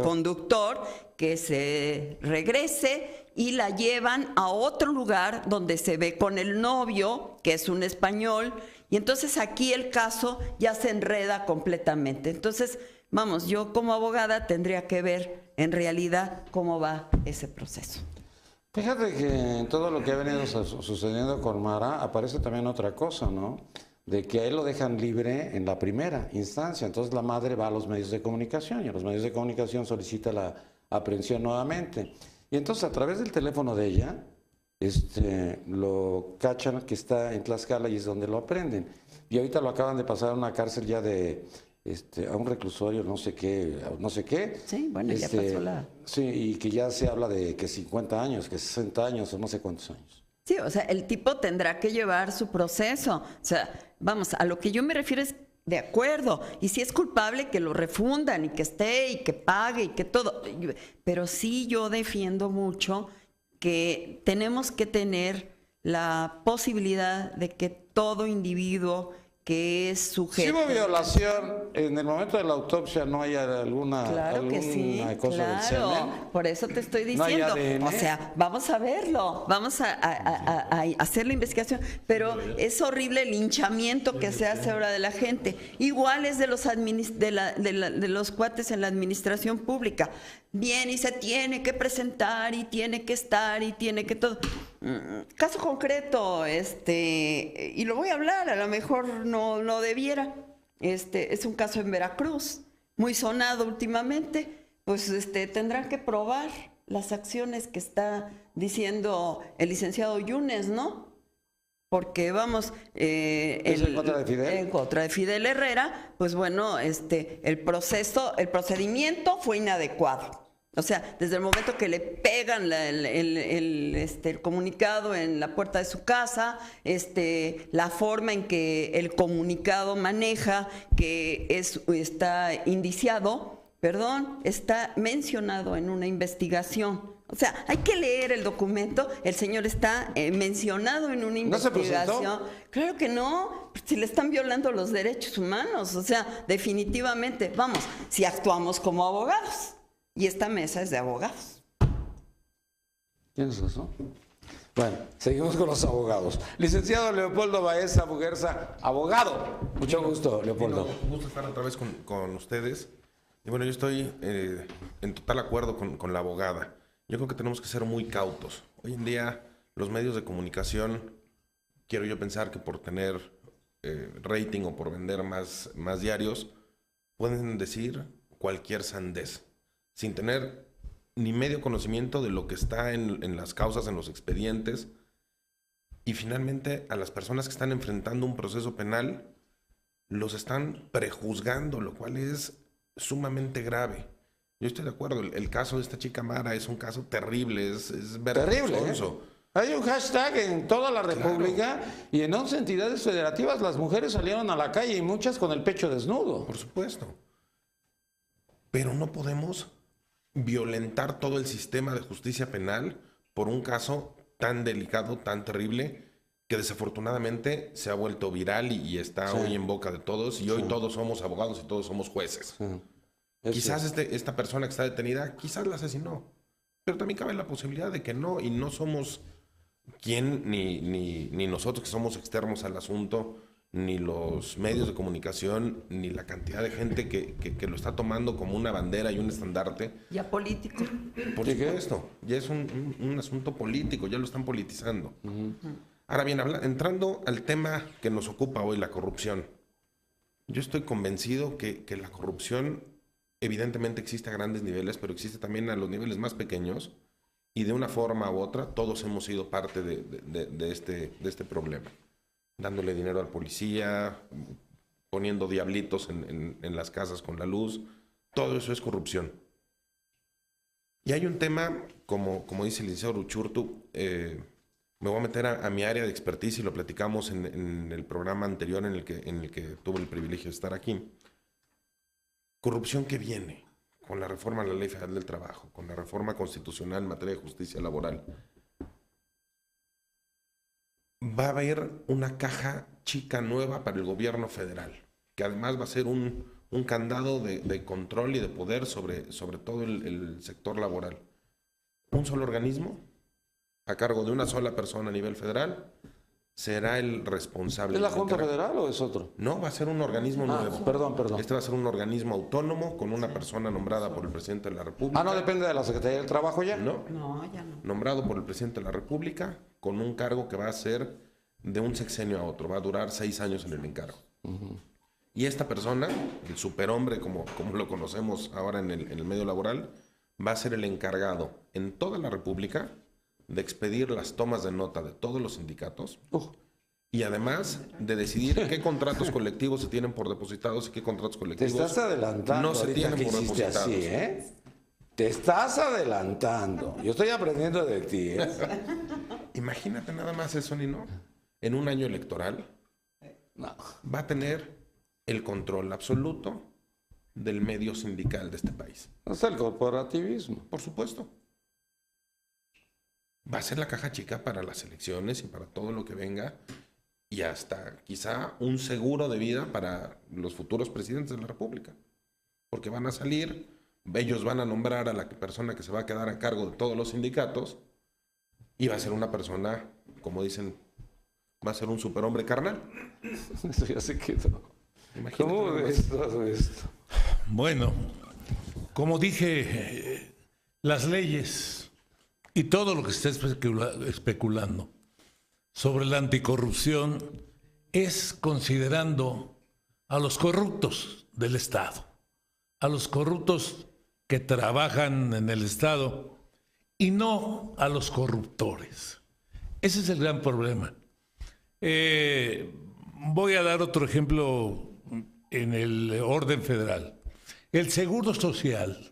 conductor que se regrese, y la llevan a otro lugar donde se ve con el novio, que es un español, y entonces aquí el caso ya se enreda completamente. Entonces, vamos, yo como abogada tendría que ver en realidad cómo va ese proceso. Fíjate que en todo lo que ha venido sucediendo con Mara aparece también otra cosa, ¿no? De que a él lo dejan libre en la primera instancia. Entonces la madre va a los medios de comunicación y a los medios de comunicación solicita la aprehensión nuevamente. Y entonces a través del teléfono de ella lo cachan que está en Tlaxcala y es donde lo aprenden. Y ahorita lo acaban de pasar a una cárcel ya a un reclusorio, no sé qué. Sí, bueno, ya pasó Sí, y que ya se habla de que 50 años, que 60 años o no sé cuántos años. Sí, o sea, el tipo tendrá que llevar su proceso. O sea, vamos, a lo que yo me refiero es de acuerdo. Y si es culpable, que lo refundan y que esté y que pague y que todo. Pero sí yo defiendo mucho que tenemos que tener la posibilidad de que todo individuo que es sujeto. Si hubo violación, en el momento de la autopsia no hay alguna cosa del semen. Por eso te estoy diciendo. No hay ADN. O sea, vamos a verlo, vamos a hacer la investigación, pero es horrible el linchamiento que se hace ahora de la gente. Igual es de los cuates en la administración pública. Bien, y se tiene que presentar y tiene que estar y tiene que todo. Caso concreto, y lo voy a hablar, a lo mejor no debiera. Es un caso en Veracruz, muy sonado últimamente. Pues tendrán que probar las acciones que está diciendo el licenciado Yunes, ¿no? Porque vamos, ¿en contra de Fidel? En contra de Fidel Herrera, pues bueno, el procedimiento fue inadecuado. O sea, desde el momento que le pegan el comunicado en la puerta de su casa, la forma en que el comunicado maneja, que está indiciado, está mencionado en una investigación. O sea, hay que leer el documento. El señor está mencionado en una investigación. ¿No se presentó? Claro que no, si le están violando los derechos humanos. O sea, definitivamente, vamos, si actuamos como abogados. Y esta mesa es de abogados. ¿Tienes razón? Bueno, seguimos con los abogados. Licenciado Leopoldo Baeza Muguerza, abogado. Mucho gusto, Leopoldo. Un gusto estar otra vez con ustedes. Y bueno, yo estoy en total acuerdo con la abogada. Yo creo que tenemos que ser muy cautos. Hoy en día los medios de comunicación, quiero yo pensar que por tener rating o por vender más diarios, pueden decir cualquier sandez, sin tener ni medio conocimiento de lo que está en las causas, en los expedientes. Y finalmente a las personas que están enfrentando un proceso penal, los están prejuzgando, lo cual es sumamente grave. Yo estoy de acuerdo, el caso de esta chica Mara es un caso terrible, es Terrible, vergonzoso. Hay un hashtag en toda la República y en 11 entidades federativas las mujeres salieron a la calle y muchas con el pecho desnudo. Por supuesto. Pero no podemos violentar todo el sistema de justicia penal por un caso tan delicado, tan terrible, que desafortunadamente se ha vuelto viral y está hoy en boca de todos, y hoy todos somos abogados y todos somos jueces. Quizás esta persona que está detenida, quizás la asesinó, pero también cabe la posibilidad de que no, y no somos quien, ni nosotros que somos externos al asunto, ni los medios de comunicación, ni la cantidad de gente que lo está tomando como una bandera y un estandarte. Ya político. Por supuesto, ya es un asunto político, ya lo están politizando. Ahora bien, entrando al tema que nos ocupa hoy, la corrupción. Yo estoy convencido que la corrupción evidentemente existe a grandes niveles, pero existe también a los niveles más pequeños, y de una forma u otra todos hemos sido parte de este problema. Dándole dinero al policía, poniendo diablitos en las casas con la luz, todo eso es corrupción. Y hay un tema, como dice el licenciado Uruchurtu, me voy a meter a mi área de expertise y lo platicamos en el programa anterior en el que tuve el privilegio de estar aquí. Corrupción que viene con la reforma a la Ley Federal del Trabajo, con la reforma constitucional en materia de justicia laboral. Va a haber una caja chica nueva para el gobierno federal, que además va a ser un candado de control y de poder sobre todo el sector laboral. Un solo organismo, a cargo de una sola persona a nivel federal, será el responsable. ¿Es la Junta Federal o es otro? No, va a ser un organismo nuevo. Perdón. Este va a ser un organismo autónomo con una persona nombrada por el presidente de la República. ¿No depende de la Secretaría del Trabajo ya? No, Ya no. nombrado por el presidente de la República con un cargo que va a ser de un sexenio a otro. Va a durar 6 años en el encargo. Y esta persona, el superhombre como lo conocemos ahora en el medio laboral, va a ser el encargado en toda la República de expedir las tomas de nota de todos los sindicatos y además de decidir qué contratos colectivos se tienen por depositados y qué contratos Te colectivos estás adelantando. no se ahorita tienen que por hiciste depositados. así, ¿eh? Te estás adelantando. Yo estoy aprendiendo de ti, ¿eh? Imagínate nada más eso, Nino. En un año electoral No. va a tener el control absoluto del medio sindical de este país. Es el corporativismo. Por supuesto. Va a ser la caja chica para las elecciones y para todo lo que venga, y hasta quizá un seguro de vida para los futuros presidentes de la República. Porque van a salir, ellos van a nombrar a la persona que se va a quedar a cargo de todos los sindicatos, y va a ser una persona, como dicen, va a ser un superhombre carnal. Eso ya se quedó. Imagínate ¿Cómo nada más. ves todo esto? Bueno, como dije, las leyes y todo lo que se está especulando sobre la anticorrupción es considerando a los corruptos del Estado, a los corruptos que trabajan en el Estado y no a los corruptores. Ese es el gran problema. Voy a dar otro ejemplo en el orden federal. El Seguro Social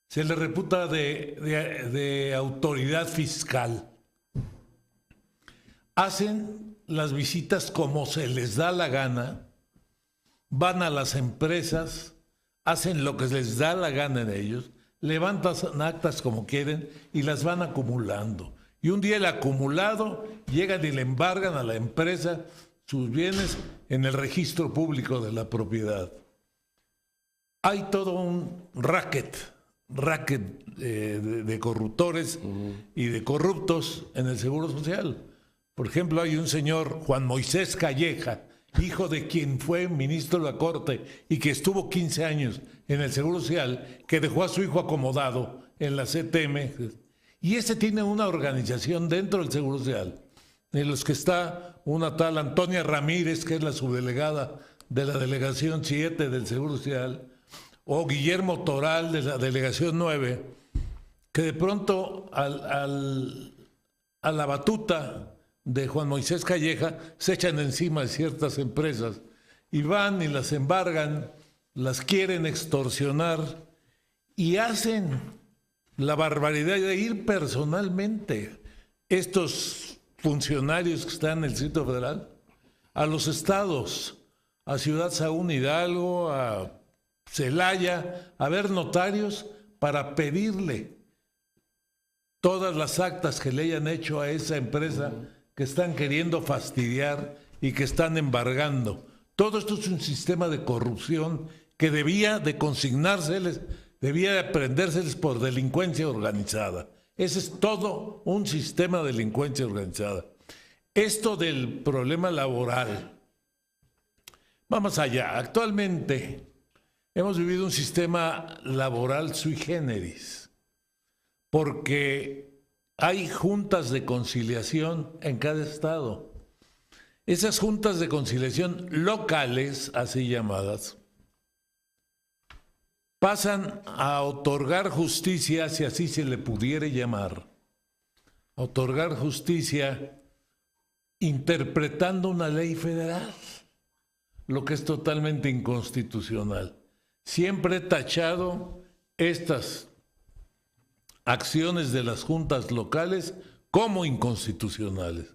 se le reputa de autoridad fiscal. Hacen las visitas como se les da la gana, van a las empresas, hacen lo que les da la gana en ellos, levantan actas como quieren y las van acumulando. Y un día el acumulado llegan y le embargan a la empresa sus bienes en el registro público de la propiedad. Hay todo un racket racket de corruptores y de corruptos en el Seguro Social. Por ejemplo, hay un señor, Juan Moisés Calleja, hijo de quien fue ministro de la Corte y que estuvo 15 años en el Seguro Social, que dejó a su hijo acomodado en la CTM. Y ese tiene una organización dentro del Seguro Social, en los que está una tal Antonia Ramírez, que es la subdelegada de la Delegación 7 del Seguro Social, o Guillermo Toral de la Delegación 9, que de pronto a la batuta de Juan Moisés Calleja se echan encima de ciertas empresas y van y las embargan, las quieren extorsionar y hacen la barbaridad de ir personalmente estos funcionarios que están en el Distrito Federal a los estados, a Ciudad Sagún Hidalgo, a Celaya, a ver notarios para pedirle todas las actas que le hayan hecho a esa empresa que están queriendo fastidiar y que están embargando. Todo esto es un sistema de corrupción que debía de consignárseles, debía de aprendérseles por delincuencia organizada. Ese es todo un sistema de delincuencia organizada. Esto del problema laboral, vamos allá. Actualmente hemos vivido un sistema laboral sui generis, porque hay juntas de conciliación en cada estado. Esas juntas de conciliación locales, así llamadas, pasan a otorgar justicia, si así se le pudiera llamar, otorgar justicia interpretando una ley federal, lo que es totalmente inconstitucional. Siempre he tachado estas acciones de las juntas locales como inconstitucionales,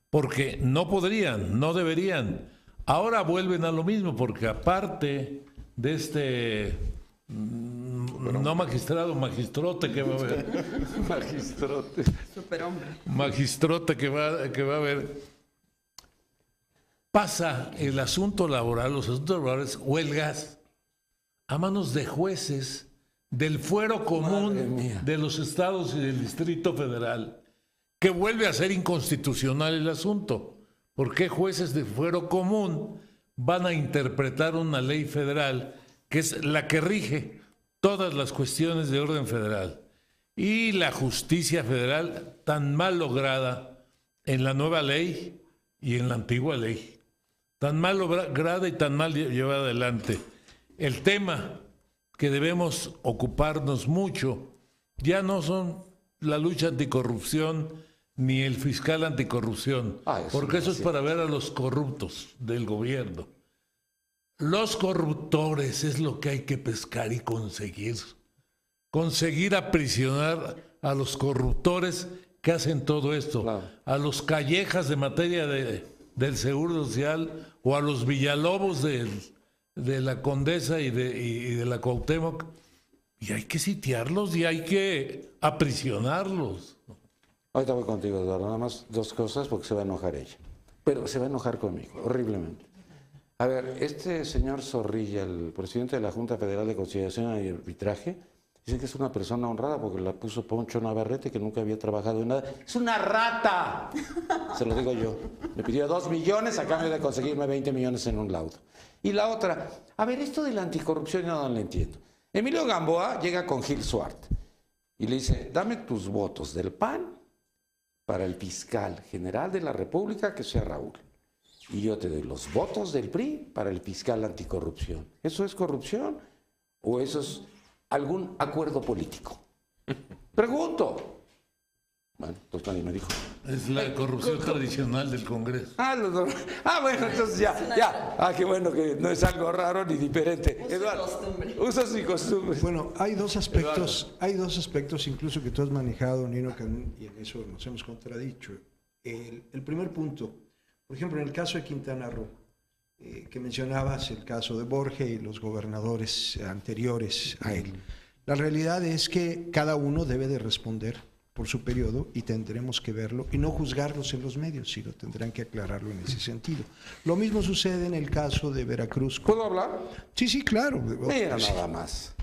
porque no podrían, no deberían. Ahora vuelven a lo mismo, porque aparte de este no magistrado, magistrote que va a haber. Magistrote. Superhombre. Magistrote que va a haber. Pasa el asunto laboral, los asuntos laborales, huelgas, a manos de jueces del fuero común de los estados y del Distrito Federal, que vuelve a ser inconstitucional el asunto. ¿Por qué jueces de fuero común van a interpretar una ley federal que es la que rige todas las cuestiones de orden federal? Y la justicia federal tan mal lograda en la nueva ley y en la antigua ley, tan mal lograda y tan mal llevada adelante. El tema que debemos ocuparnos mucho ya no son la lucha anticorrupción ni el fiscal anticorrupción, porque eso es para ver a los corruptos del gobierno. Los corruptores es lo que hay que pescar y conseguir. Conseguir aprisionar a los corruptores que hacen todo esto, claro, a los Callejas de materia del Seguro Social o a los Villalobos de la Condesa y de la Cuauhtémoc, y hay que sitiarlos y hay que aprisionarlos. Ahorita voy contigo, Eduardo, nada más dos cosas porque se va a enojar ella, pero se va a enojar conmigo, horriblemente. A ver, este señor Zorrilla, el presidente de la Junta Federal de Conciliación y Arbitraje, dice que es una persona honrada porque la puso Poncho Navarrete, que nunca había trabajado en nada. ¡Es una rata! Se lo digo yo. Me pidió 2 millones a cambio de conseguirme 20 millones en un laudo. Y la otra, a ver, esto de la anticorrupción yo no lo entiendo. Emilio Gamboa llega con Gil Suart y le dice, dame tus votos del PAN para el fiscal general de la República, que sea Raúl. Y yo te doy los votos del PRI para el fiscal anticorrupción. ¿Eso es corrupción o eso es algún acuerdo político? Pregunto. Bueno, entonces nadie me dijo. Es la corrupción tradicional del Congreso. Bueno, entonces ya. Qué bueno que no es algo raro ni diferente. Eduardo, usos y costumbres. Bueno, hay dos aspectos incluso que tú has manejado, Nino, y en eso nos hemos contradicho. El primer punto, por ejemplo, en el caso de Quintana Roo, que mencionabas el caso de Borges y los gobernadores anteriores a él. La realidad es que cada uno debe de responder por su periodo y tendremos que verlo y no juzgarlos en los medios, sino tendrán que aclararlo en ese sentido. Lo mismo sucede en el caso de Veracruz. ¿Puedo hablar? Sí, claro. Mira nada más.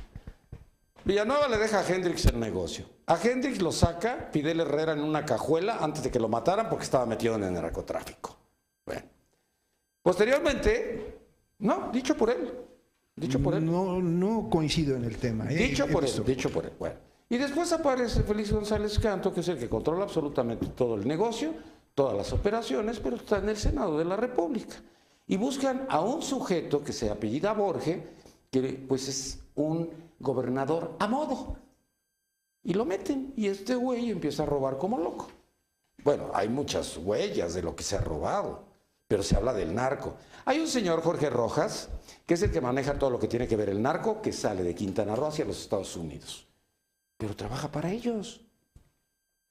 Villanueva le deja a Hendrix el negocio. A Hendrix lo saca Fidel Herrera en una cajuela antes de que lo mataran porque estaba metido en el narcotráfico. Bueno. Posteriormente, no, dicho por él. Dicho por él. No coincido en el tema. Dicho por él, dicho por él. Bueno. Y después aparece Félix González Canto, que es el que controla absolutamente todo el negocio, todas las operaciones, pero está en el Senado de la República. Y buscan a un sujeto que se apellida Borge, que pues es un gobernador a modo. Y lo meten, y este güey empieza a robar como loco. Bueno, hay muchas huellas de lo que se ha robado, pero se habla del narco. Hay un señor, Jorge Rojas, que es el que maneja todo lo que tiene que ver el narco, que sale de Quintana Roo hacia los Estados Unidos. Pero trabaja para ellos.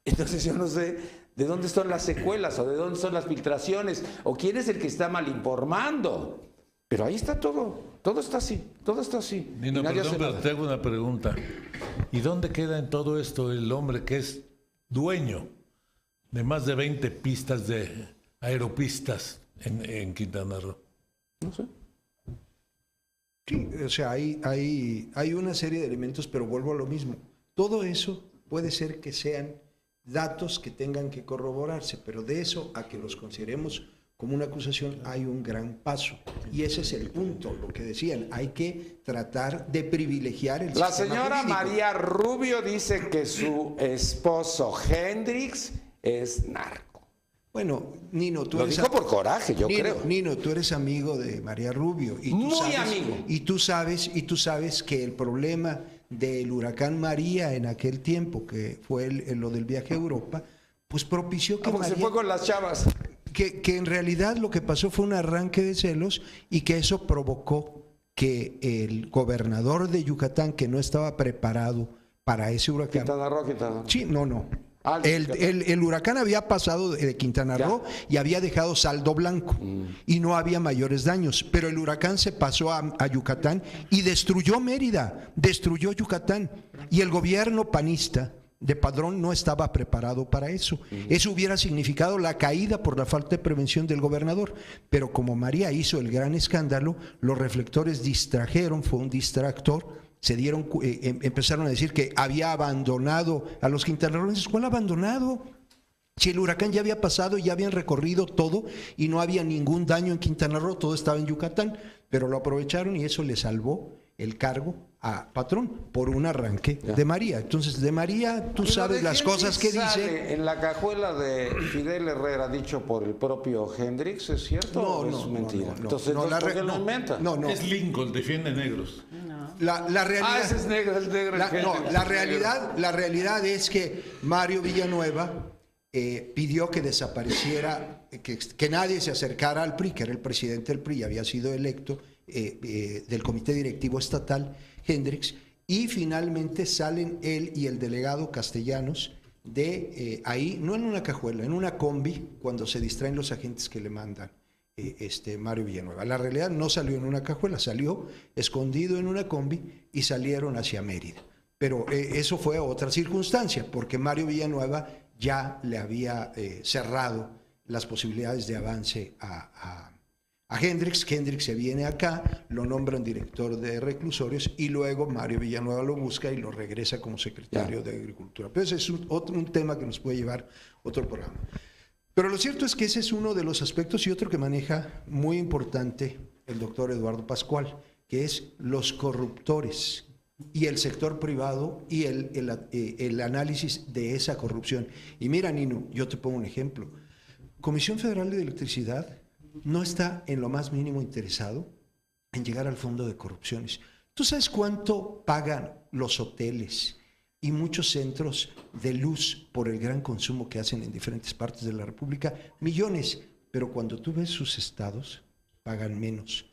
Entonces yo no sé de dónde están las secuelas, o de dónde son las filtraciones, o quién es el que está mal informando. Pero ahí está todo, todo está así, todo está así. Nino, perdón, pero te hago una pregunta. ¿Y dónde queda en todo esto el hombre que es dueño de más de 20 pistas de aeropistas en Quintana Roo? No sé. Sí, o sea, hay una serie de elementos, pero vuelvo a lo mismo. Todo eso puede ser que sean datos que tengan que corroborarse, pero de eso a que los consideremos como una acusación hay un gran paso. Y ese es el punto, lo que decían, hay que tratar de privilegiar el La sistema señora jurídico. María Rubio dice que su esposo Hendrix es narco. Bueno, Nino, tú Lo eres dijo por coraje, yo creo. Nino, tú eres amigo de María Rubio y tú Muy sabes, amigo. y tú sabes que el problema del huracán María en aquel tiempo, que fue lo del viaje a Europa, pues propició que Porque se fue con las chavas. que en realidad lo que pasó fue un arranque de celos y que eso provocó que el gobernador de Yucatán, que no estaba preparado para ese huracán. Quintana Roo. Sí, no. Ah, El huracán había pasado de Quintana Roo y había dejado saldo blanco y no había mayores daños, pero el huracán se pasó a Yucatán y destruyó Mérida, destruyó Yucatán, y el gobierno panista de Padrón no estaba preparado para eso. Eso hubiera significado la caída por la falta de prevención del gobernador, pero como María hizo el gran escándalo, los reflectores distrajeron, fue un distractor. Empezaron a decir que había abandonado a los quintanarroenses. ¿Cuál abandonado? Si el huracán ya había pasado, ya habían recorrido todo y no había ningún daño en Quintana Roo, todo estaba en Yucatán, pero lo aprovecharon y eso le salvó el cargo a Patrón por un arranque de María. Entonces, de María, tú sabes las cosas que dice. En la cajuela de Fidel Herrera, dicho por el propio Hendrix, ¿es cierto o es mentira? Entonces, ¿por qué lo inventa? No. Es Lincoln, defiende negros. La realidad, ese es negro, es negro. la realidad es que Mario Villanueva pidió que desapareciera, que nadie se acercara al PRI, que era el presidente del PRI, había sido electo del comité directivo estatal, Hendrix, y finalmente salen él y el delegado Castellanos de ahí, no en una cajuela, en una combi, cuando se distraen los agentes que le mandan Mario Villanueva. La realidad no salió en una cajuela, salió escondido en una combi y salieron hacia Mérida. Pero eso fue otra circunstancia, porque Mario Villanueva ya le había cerrado las posibilidades de avance a Hendrix. Hendrix se viene acá, lo nombran director de reclusorios y luego Mario Villanueva lo busca y lo regresa como secretario de Agricultura. Pero ese es un tema que nos puede llevar otro programa. Pero lo cierto es que ese es uno de los aspectos y otro que maneja muy importante el doctor Eduardo Pascual, que es los corruptores y el sector privado y el análisis de esa corrupción. Y mira, Nino, yo te pongo un ejemplo. Comisión Federal de Electricidad no está en lo más mínimo interesado en llegar al fondo de corrupciones. ¿Tú sabes cuánto pagan los hoteles y muchos centros de luz por el gran consumo que hacen en diferentes partes de la República? Millones, pero cuando tú ves sus estados, pagan menos.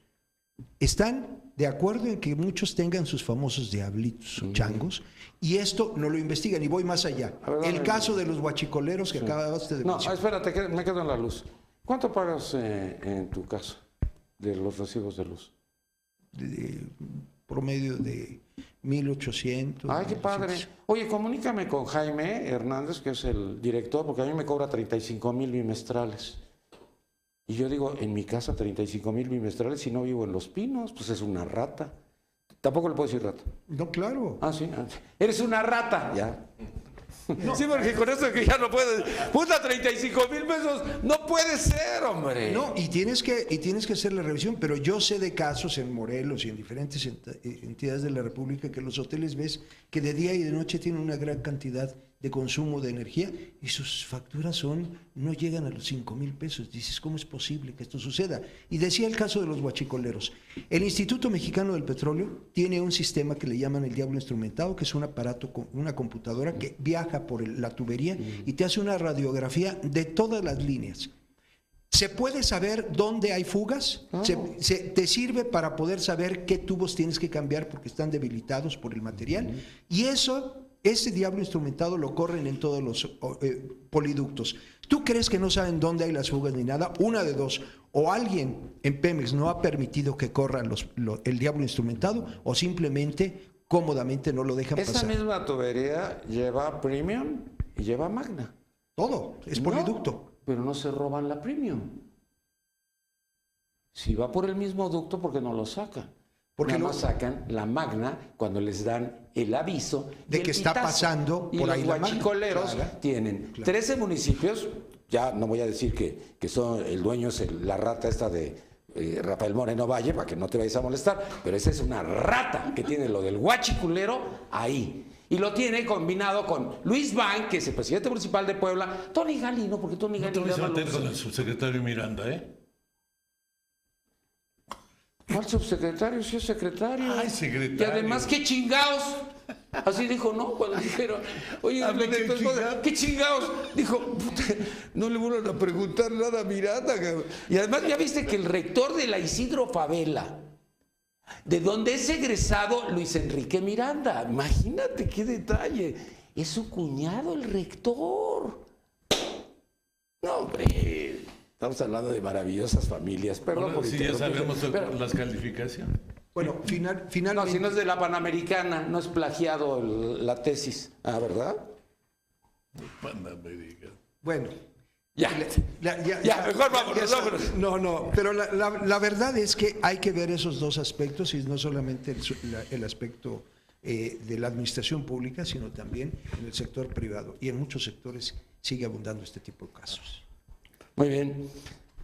Están de acuerdo en que muchos tengan sus famosos diablitos o changos, y esto no lo investigan, y voy más allá. El caso de los huachicoleros que acabaste de mencionar. No, espérate, me quedo en la luz. ¿Cuánto pagas en tu casa de los recibos de luz? Promedio de 1,800. Ay, qué padre. Oye, comunícame con Jaime Hernández, que es el director, porque a mí me cobra 35,000 bimestrales. Y yo digo, en mi casa 35,000 bimestrales, si no vivo en Los Pinos, pues es una rata. Tampoco le puedo decir rata. No, claro. Ah, sí. Eres una rata. Ya. Sí, porque con eso que ya no puedes. Puta, 35,000 pesos. No puede ser, hombre. No, y tienes que hacer la revisión, pero yo sé de casos en Morelos y en diferentes entidades de la República que los hoteles ves que de día y de noche tienen una gran cantidad de consumo de energía y sus facturas no llegan a los 5,000 pesos. Dices, ¿cómo es posible que esto suceda? Y decía el caso de los huachicoleros. El Instituto Mexicano del Petróleo tiene un sistema que le llaman el diablo instrumentado, que es un aparato, una computadora que viaja por la tubería y te hace una radiografía de todas las líneas. ¿Se puede saber dónde hay fugas? ¿Te sirve para poder saber qué tubos tienes que cambiar porque están debilitados por el material? Y ese diablo instrumentado lo corren en todos los poliductos. ¿Tú crees que no saben dónde hay las fugas ni nada? Una de dos. O alguien en Pemex no ha permitido que corra el diablo instrumentado o simplemente cómodamente no lo dejan pasar. Esa misma tubería lleva Premium y lleva Magna. Todo, es poliducto. No, pero no se roban la Premium. Si va por el mismo ducto, ¿por qué no lo sacan? Porque no sacan la Magna cuando les dan el aviso de que está pasando y por ahí la Magna. Los huachicoleros tienen 13 municipios, ya no voy a decir que son, el dueño es la rata esta de Rafael Moreno Valle, para que no te vayas a molestar, pero esa es una rata que tiene lo del huachiculero ahí. Y lo tiene combinado con Luis Van, que es el presidente municipal de Puebla, Tony Galino, porque Tony Galino... No te vas a meter con el subsecretario Miranda, ¿eh? ¿Cuál subsecretario? Sí es secretario. Ay, secretario. Y además, ¿qué chingados? Así dijo, ¿no? Cuando dijeron, oye, ¿qué chingados? Dijo, puta, no le vuelvan a preguntar nada a Miranda. Y además, ya viste que el rector de la Isidro Favela, de donde es egresado Luis Enrique Miranda, imagínate qué detalle, es su cuñado el rector. No, hombre, estamos hablando de maravillosas familias. Perdón por si ya sabemos las calificaciones. Bueno, finalmente... No, si no es de la Panamericana, no es plagiado la tesis. Ah, ¿verdad? Panamericana. Bueno. Ya, mejor vámonos. No, pero la verdad es que hay que ver esos dos aspectos, y no solamente el aspecto de la administración pública, sino también en el sector privado. Y en muchos sectores sigue abundando este tipo de casos. Muy bien.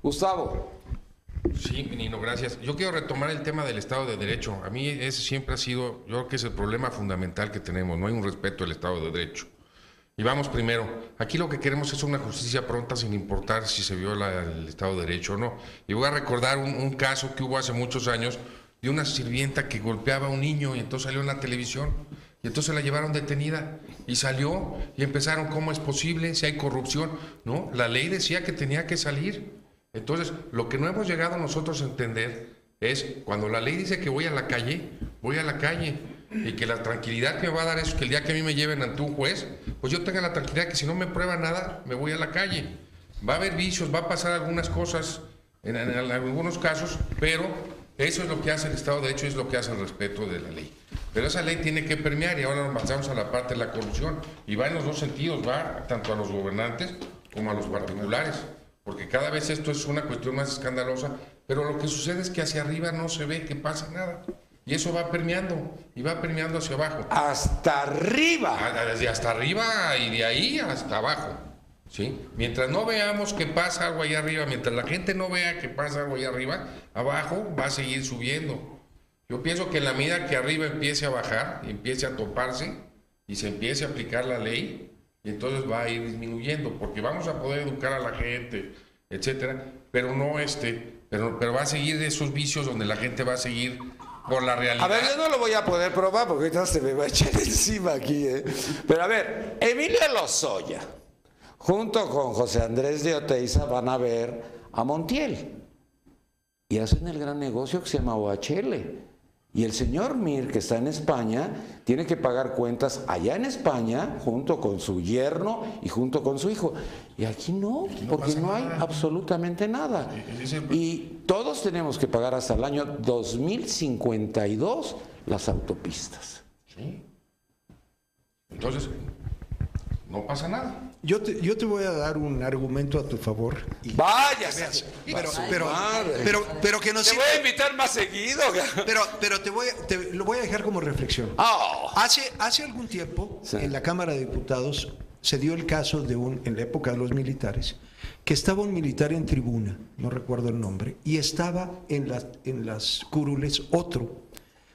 Gustavo. Sí, Nino, gracias. Yo quiero retomar el tema del Estado de Derecho. A mí ese siempre ha sido, yo creo que es el problema fundamental que tenemos. No hay un respeto al Estado de Derecho. Y vamos primero, aquí lo que queremos es una justicia pronta sin importar si se viola el Estado de Derecho o no. Y voy a recordar un caso que hubo hace muchos años de una sirvienta que golpeaba a un niño y entonces salió en la televisión. Y entonces la llevaron detenida y salió y empezaron, ¿cómo es posible? Si hay corrupción. No, la ley decía que tenía que salir. Entonces, lo que no hemos llegado nosotros a entender es cuando la ley dice que voy a la calle, voy a la calle. Y que la tranquilidad que me va a dar es que el día que a mí me lleven ante un juez, pues yo tenga la tranquilidad que si no me prueba nada, me voy a la calle. Va a haber vicios, va a pasar algunas cosas en algunos casos, pero eso es lo que hace el Estado de Derecho, es lo que hace el respeto de la ley. Pero esa ley tiene que permear y ahora nos pasamos a la parte de la corrupción. Y va en los dos sentidos, va tanto a los gobernantes como a los particulares. Porque cada vez esto es una cuestión más escandalosa, pero lo que sucede es que hacia arriba no se ve que pasa nada. Y eso va permeando, y va permeando hacia abajo. ¡Hasta arriba! Desde hasta arriba y de ahí hasta abajo. ¿Sí? Mientras no veamos que pasa algo ahí arriba, mientras la gente no vea que pasa algo ahí arriba, abajo va a seguir subiendo. Yo pienso que en la medida que arriba empiece a bajar, y empiece a toparse, y se empiece a aplicar la ley, y entonces va a ir disminuyendo, porque vamos a poder educar a la gente, etcétera, pero no pero va a seguir esos vicios donde la gente va a seguir por la realidad. A ver, yo no lo voy a poder probar porque ahorita se me va a echar encima aquí, ¿eh? Pero a ver, Emilio Lozoya, junto con José Andrés de Oteiza, van a ver a Montiel. Y hacen el gran negocio que se llama OHL. Y el señor Mir, que está en España, tiene que pagar cuentas allá en España, junto con su yerno y junto con su hijo. Y aquí no, porque no hay absolutamente nada. Y todos tenemos que pagar hasta el año 2052 las autopistas. Sí. Entonces, no pasa nada. Yo te voy a dar un argumento a tu favor. Y Vaya, pero que no te voy a invitar más seguido. Pero lo voy a dejar como reflexión. Oh. Hace algún tiempo, Sí. en la Cámara de Diputados, se dio el caso en la época de los militares, que estaba un militar en tribuna, no recuerdo el nombre, y estaba en las curules otro.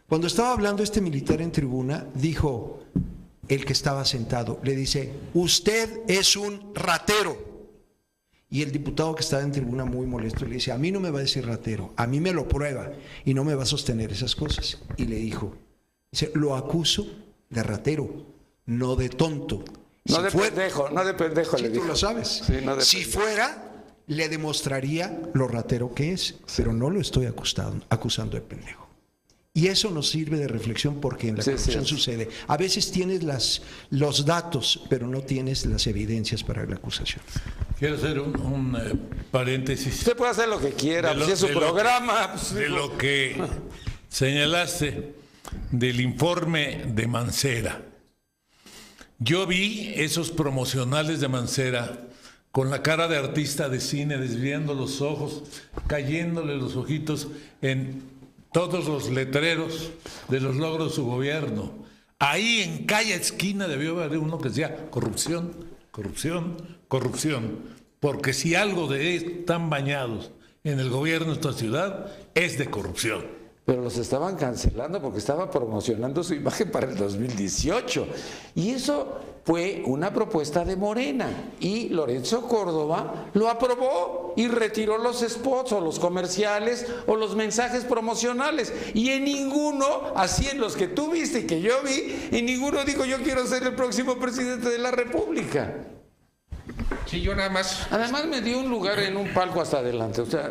Cuando estaba hablando este militar en tribuna, dijo el que estaba sentado, le dice: usted es un ratero. Y el diputado que estaba en tribuna, muy molesto, le dice: a mí no me va a decir ratero, a mí me lo prueba y no me va a sostener esas cosas. Y le dijo, lo acuso de ratero, no de tonto. No Si de fuera- pendejo, no de pendejo, Sí, le tú dijo. lo sabes. Sí, no de Si pendejo. fuera, le demostraría lo ratero que es, pero no lo estoy acusando de pendejo. Y eso nos sirve de reflexión, porque en la Sí, corrupción sí. sucede. A veces tienes los datos, pero no tienes las evidencias para la acusación. Quiero hacer un paréntesis. Usted puede hacer lo que quiera, De lo- pues es su de lo- programa. Pues, De lo que señalaste del informe de Mancera. Yo vi esos promocionales de Mancera con la cara de artista de cine, desviando los ojos, cayéndole los ojitos en todos los letreros de los logros de su gobierno. Ahí en cada esquina debió haber uno que decía corrupción, corrupción, corrupción. Porque si algo de están bañados en el gobierno de esta ciudad, es de corrupción. Pero los estaban cancelando porque estaba promocionando su imagen para el 2018. Y eso fue una propuesta de Morena. Y Lorenzo Córdoba lo aprobó y retiró los spots o los comerciales o los mensajes promocionales. Y en ninguno, así en los que tú viste y que yo vi, en ninguno dijo: yo quiero ser el próximo presidente de la República. Sí, yo nada más. Además me dio un lugar en un palco hasta adelante. O sea,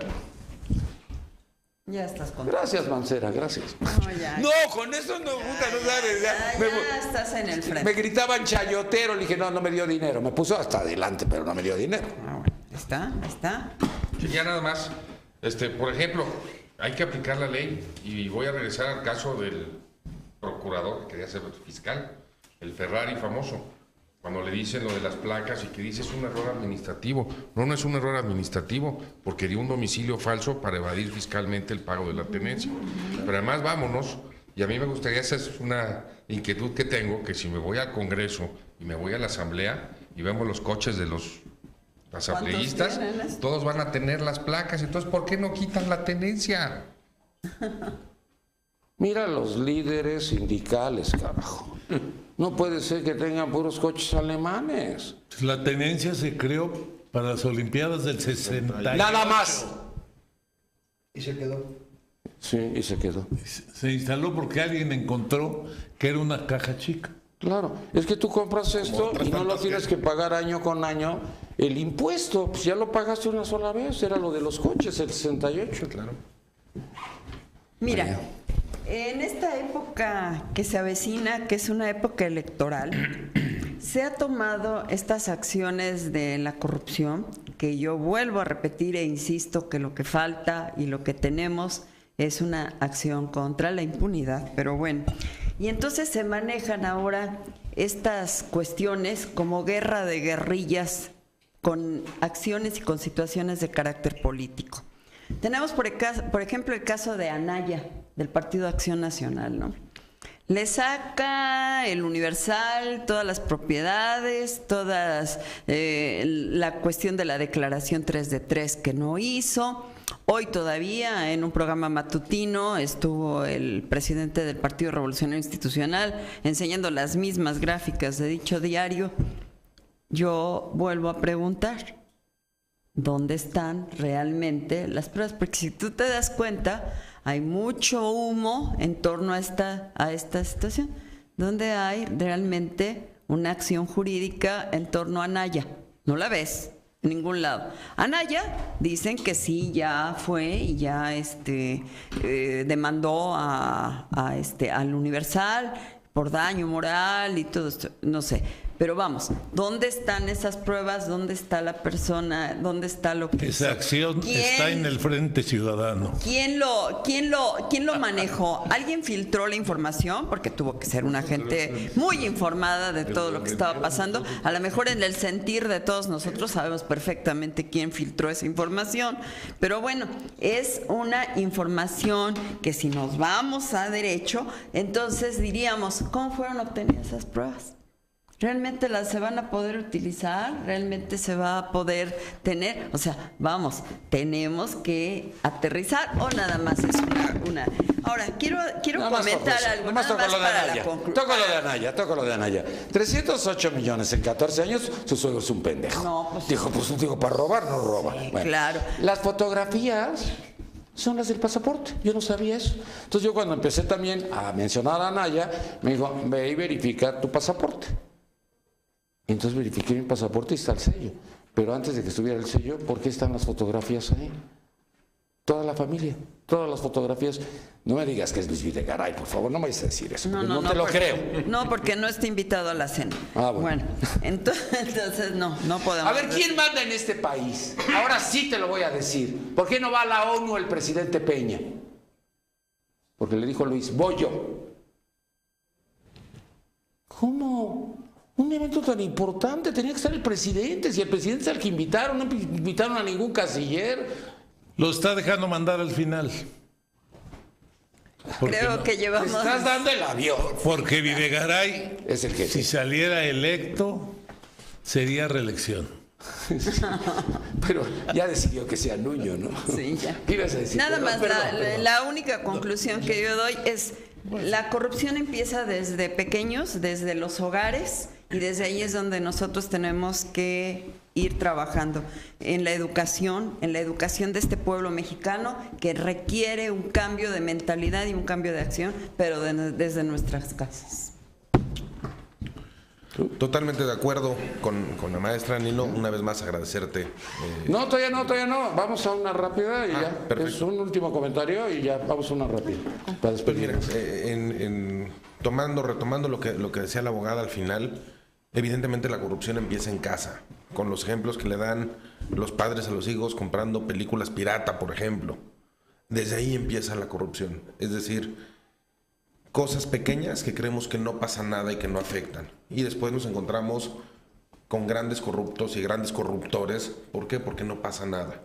Ya estás con... gracias, Mancera, gracias. No, ya. No, con eso no, puta, no sabes. Ya, Me- ya estás en el Me frente. gritaban chayotero, le dije: no me dio dinero. Me puso hasta adelante, pero no me dio dinero. Ah, bueno, está. Sí, ya nada más. Por ejemplo, hay que aplicar la ley y voy a regresar al caso del procurador que quería ser fiscal, el Ferrari famoso. Cuando le dicen lo de las placas y que dice es un error administrativo. No es un error administrativo, porque dio un domicilio falso para evadir fiscalmente el pago de la tenencia. Pero además vámonos, y a mí me gustaría, esa es una inquietud que tengo, que si me voy al Congreso y me voy a la Asamblea y vemos los coches de los asambleístas, tienen? todos van a tener las placas. Entonces, ¿por qué no quitan la tenencia? Mira los líderes sindicales, carajo. No puede ser que tengan puros coches alemanes. La tenencia se creó para las Olimpiadas del 68. Nada más. Y se quedó. Sí, y se quedó. Se instaló porque alguien encontró que era una caja chica. Claro, es que tú compras esto y no lo tienes que pagar año con año el impuesto. Pues ya lo pagaste una sola vez, era lo de los coches, el 68. Claro. Mira, en esta época que se avecina, que es una época electoral, se ha tomado estas acciones de la corrupción, que yo vuelvo a repetir e insisto que lo que falta y lo que tenemos es una acción contra la impunidad, pero bueno. Y entonces se manejan ahora estas cuestiones como guerra de guerrillas con acciones y con situaciones de carácter político. Tenemos, por ejemplo, el caso de Anaya, del Partido Acción Nacional, ¿no? Le saca el Universal todas las propiedades, la cuestión de la declaración 3 de 3 que no hizo. Hoy todavía en un programa matutino estuvo el presidente del Partido Revolucionario Institucional enseñando las mismas gráficas de dicho diario. Yo vuelvo a preguntar, ¿dónde están realmente las pruebas? Porque si tú te das cuenta, hay mucho humo en torno a esta situación. ¿Dónde hay realmente una acción jurídica en torno a Anaya? No la ves en ningún lado. Anaya dicen que sí, ya fue y ya demandó al Universal por daño moral y todo esto, no sé. Pero vamos, ¿dónde están esas pruebas? ¿Dónde está la persona? ¿Dónde está lo que Esa hizo? acción está en el Frente Ciudadano. ¿Quién lo manejó? ¿Alguien filtró la información? Porque tuvo que ser una gente muy informada de todo lo que estaba pasando. A lo mejor en el sentir de todos nosotros sabemos perfectamente quién filtró esa información. Pero bueno, es una información que si nos vamos a derecho, entonces diríamos, ¿cómo fueron obtenidas esas pruebas? ¿Realmente se van a poder utilizar? ¿Realmente se va a poder tener? O sea, vamos, tenemos que aterrizar o nada más es una... Ahora, quiero comentar algo. Nada más toco lo de Anaya. Toco lo de Anaya. 308 millones en 14 años, su suegro es un pendejo. No, pues... Dijo, para robar no roba. Sí, bueno, claro. Las fotografías son las del pasaporte. Yo no sabía eso. Entonces yo cuando empecé también a mencionar a Anaya, me dijo, ve y verifica tu pasaporte. Entonces verifiqué mi pasaporte y está el sello. Pero antes de que estuviera el sello, ¿por qué están las fotografías ahí? Toda la familia, todas las fotografías. No me digas que es Luis Videgaray, por favor, no me vayas a decir eso. No te lo creo. No, porque no está invitado a la cena. Bueno. Entonces no podemos. A ver, ¿quién manda en este país? Ahora sí te lo voy a decir. ¿Por qué no va a la ONU el presidente Peña? Porque le dijo Luis, voy yo. ¿Cómo? Un evento tan importante, tenía que estar el presidente. Si el presidente es el que invitaron, no invitaron a ningún canciller. Lo está dejando mandar al final. Creo que llevamos... Te estás dando el avión. Porque Videgaray, es el que si saliera electo, sería reelección. Pero ya decidió que sea Nuño, ¿no? Sí, ya. ¿Qué ibas a decir? Nada más, Perdón. la única conclusión que yo doy es... La corrupción empieza desde pequeños, desde los hogares, y desde ahí es donde nosotros tenemos que ir trabajando en la educación de este pueblo mexicano que requiere un cambio de mentalidad y un cambio de acción, pero desde nuestras casas. Totalmente de acuerdo con la maestra Nilo. Una vez más agradecerte. No, todavía no. Vamos a una rápida y ya. Perfecto. Es un último comentario y ya vamos a una rápida. Para Pues mira, despedirnos. retomando lo que decía la abogada al final, evidentemente la corrupción empieza en casa, con los ejemplos que le dan los padres a los hijos comprando películas pirata, por ejemplo. Desde ahí empieza la corrupción. Es decir, cosas pequeñas que creemos que no pasa nada y que no afectan. Y después nos encontramos con grandes corruptos y grandes corruptores. ¿Por qué? Porque no pasa nada.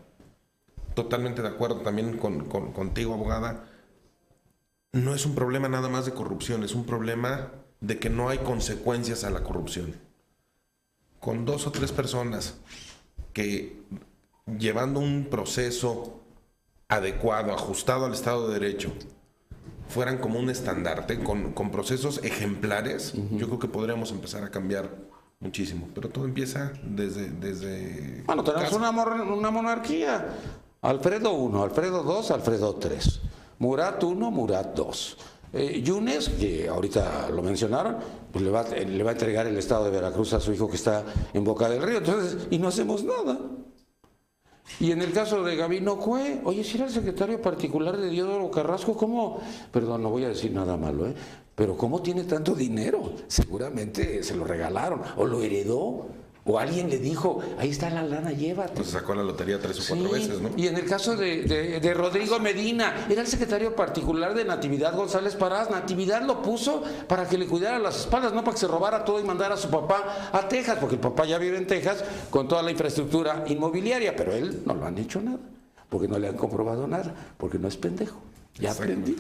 Totalmente de acuerdo también contigo, abogada. No es un problema nada más de corrupción, es un problema de que no hay consecuencias a la corrupción. Con 2 o 3 personas que llevando un proceso adecuado, ajustado al Estado de Derecho, fueran como un estandarte, con procesos ejemplares, yo creo que podríamos empezar a cambiar muchísimo. Pero todo empieza desde Bueno, tenemos una monarquía. Alfredo I, Alfredo II, Alfredo III. Murat I, Murat II. Yunes, que ahorita lo mencionaron, pues le va a entregar el estado de Veracruz a su hijo que está en Boca del Río. Entonces, y no hacemos nada. Y en el caso de Gabino Cue, oye, si era el secretario particular de Diodoro Carrasco, ¿cómo? Perdón, no voy a decir nada malo, pero ¿cómo tiene tanto dinero? Seguramente se lo regalaron, o lo heredó, o alguien le dijo, ahí está la lana, llévate. Pues sacó la lotería 3 o 4 veces, ¿no? Y en el caso de Rodrigo Medina, era el secretario particular de Natividad González Parás. Natividad lo puso para que le cuidara las espaldas, no para que se robara todo y mandara a su papá a Texas, porque el papá ya vive en Texas con toda la infraestructura inmobiliaria, pero él no lo han hecho nada, porque no le han comprobado nada, porque no es pendejo. Ya aprendí.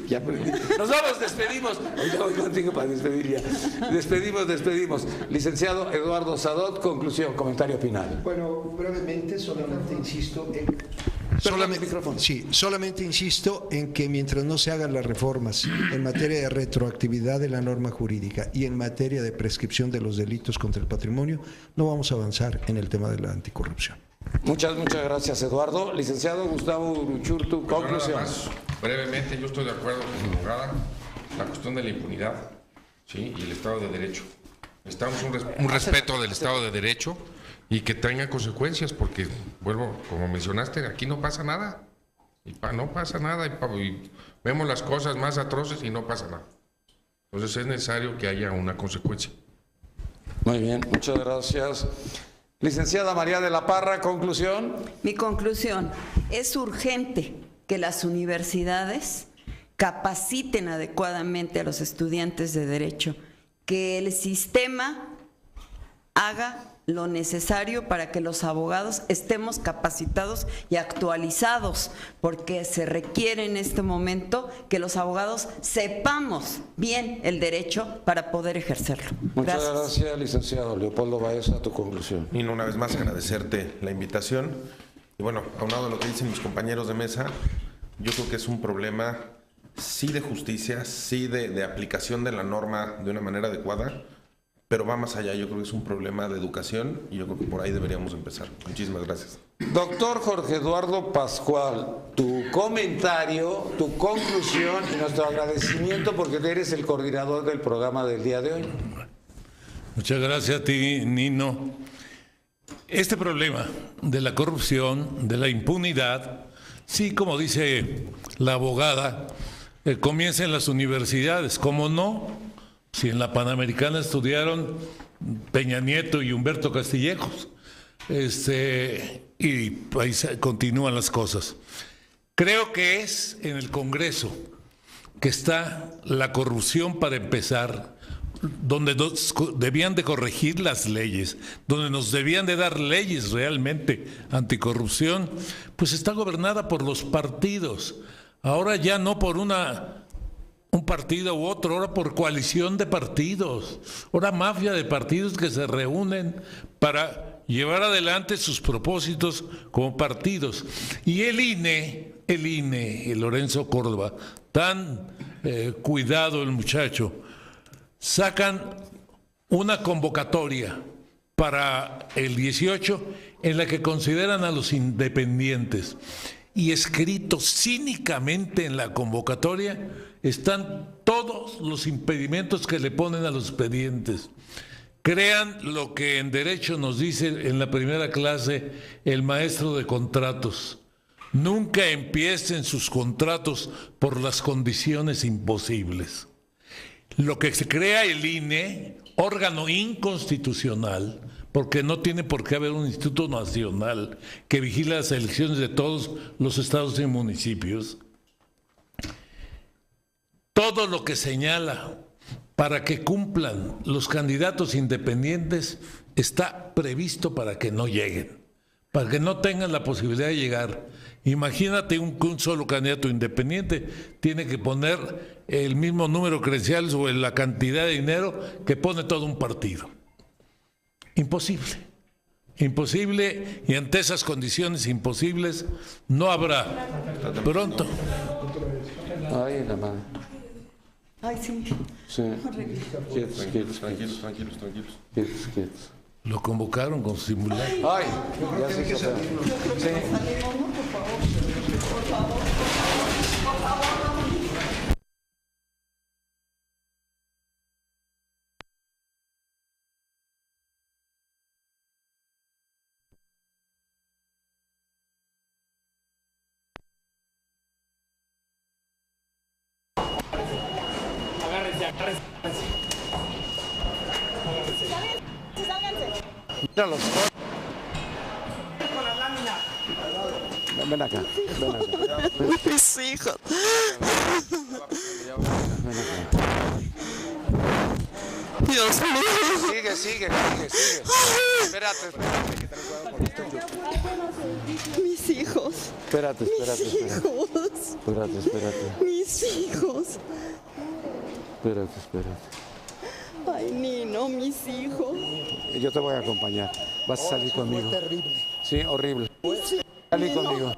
Nos vamos, despedimos. Ahorita voy contigo para despedir ya. Despedimos. Licenciado Eduardo Sadot, conclusión, comentario final. Bueno, brevemente, solamente insisto en... Solamente insisto en que mientras no se hagan las reformas en materia de retroactividad de la norma jurídica y en materia de prescripción de los delitos contra el patrimonio, no vamos a avanzar en el tema de la anticorrupción. Muchas gracias, Eduardo. Licenciado Gustavo Uruchurtu, conclusión. Brevemente, yo estoy de acuerdo con la abogada. La cuestión de la impunidad, ¿sí? Y el Estado de Derecho. Necesitamos un respeto del Estado de Derecho y que tenga consecuencias, porque, vuelvo, como mencionaste, aquí no pasa nada. No pasa nada y vemos las cosas más atroces y no pasa nada. Entonces es necesario que haya una consecuencia. Muy bien, muchas gracias. Licenciada María de la Parra, conclusión. Mi conclusión, es urgente que las universidades capaciten adecuadamente a los estudiantes de Derecho, que el sistema haga lo necesario para que los abogados estemos capacitados y actualizados, porque se requiere en este momento que los abogados sepamos bien el derecho para poder ejercerlo. Muchas gracias, licenciado Leopoldo Baeza, tu conclusión. Y una vez más agradecerte la invitación. Y bueno, aunado a lo que dicen mis compañeros de mesa, yo creo que es un problema sí de justicia, sí de aplicación de la norma de una manera adecuada, pero va más allá. Yo creo que es un problema de educación y yo creo que por ahí deberíamos empezar. Muchísimas gracias. Doctor Jorge Eduardo Pascual, tu comentario, tu conclusión y nuestro agradecimiento porque eres el coordinador del programa del día de hoy. Muchas gracias a ti, Nino. Este problema de la corrupción, de la impunidad, sí, como dice la abogada, comienza en las universidades. ¿Cómo no? Si en la Panamericana estudiaron Peña Nieto y Humberto Castillejos, y ahí continúan las cosas. Creo que es en el Congreso que está la corrupción para empezar, donde debían de corregir las leyes, donde nos debían de dar leyes realmente anticorrupción, pues está gobernada por los partidos. Ahora ya no por un partido u otro, ahora por coalición de partidos, ahora mafia de partidos que se reúnen para llevar adelante sus propósitos como partidos. Y el INE, el Lorenzo Córdoba, tan cuidado el muchacho, sacan una convocatoria para el 18 en la que consideran a los independientes. Y escrito cínicamente en la convocatoria están todos los impedimentos que le ponen a los expedientes. Crean lo que en Derecho nos dice en la primera clase el maestro de contratos. Nunca empiecen sus contratos por las condiciones imposibles. Lo que se crea el INE, órgano inconstitucional, porque no tiene por qué haber un instituto nacional que vigile las elecciones de todos los estados y municipios. Todo lo que señala para que cumplan los candidatos independientes está previsto para que no lleguen, para que no tengan la posibilidad de llegar. Imagínate un solo candidato independiente tiene que poner el mismo número de credenciales o la cantidad de dinero que pone todo un partido. Imposible, imposible, y ante esas condiciones imposibles no habrá pronto. Ay, la madre. Ay, sí. Sí. Tranquilos. Quietos. Lo convocaron con simulacro. Ay, ya se hizo feo. Sí. Mira los ven acá. Mis hijos. Dios mío. Sigue. Espérate. Mis hijos. Espérate. Hijos. Espérate. Mis hijos. Espérate. Ay, Nino, mis hijos. Yo te voy a acompañar. Vas a salir conmigo. Fue terrible. Sí, horrible. Salí conmigo.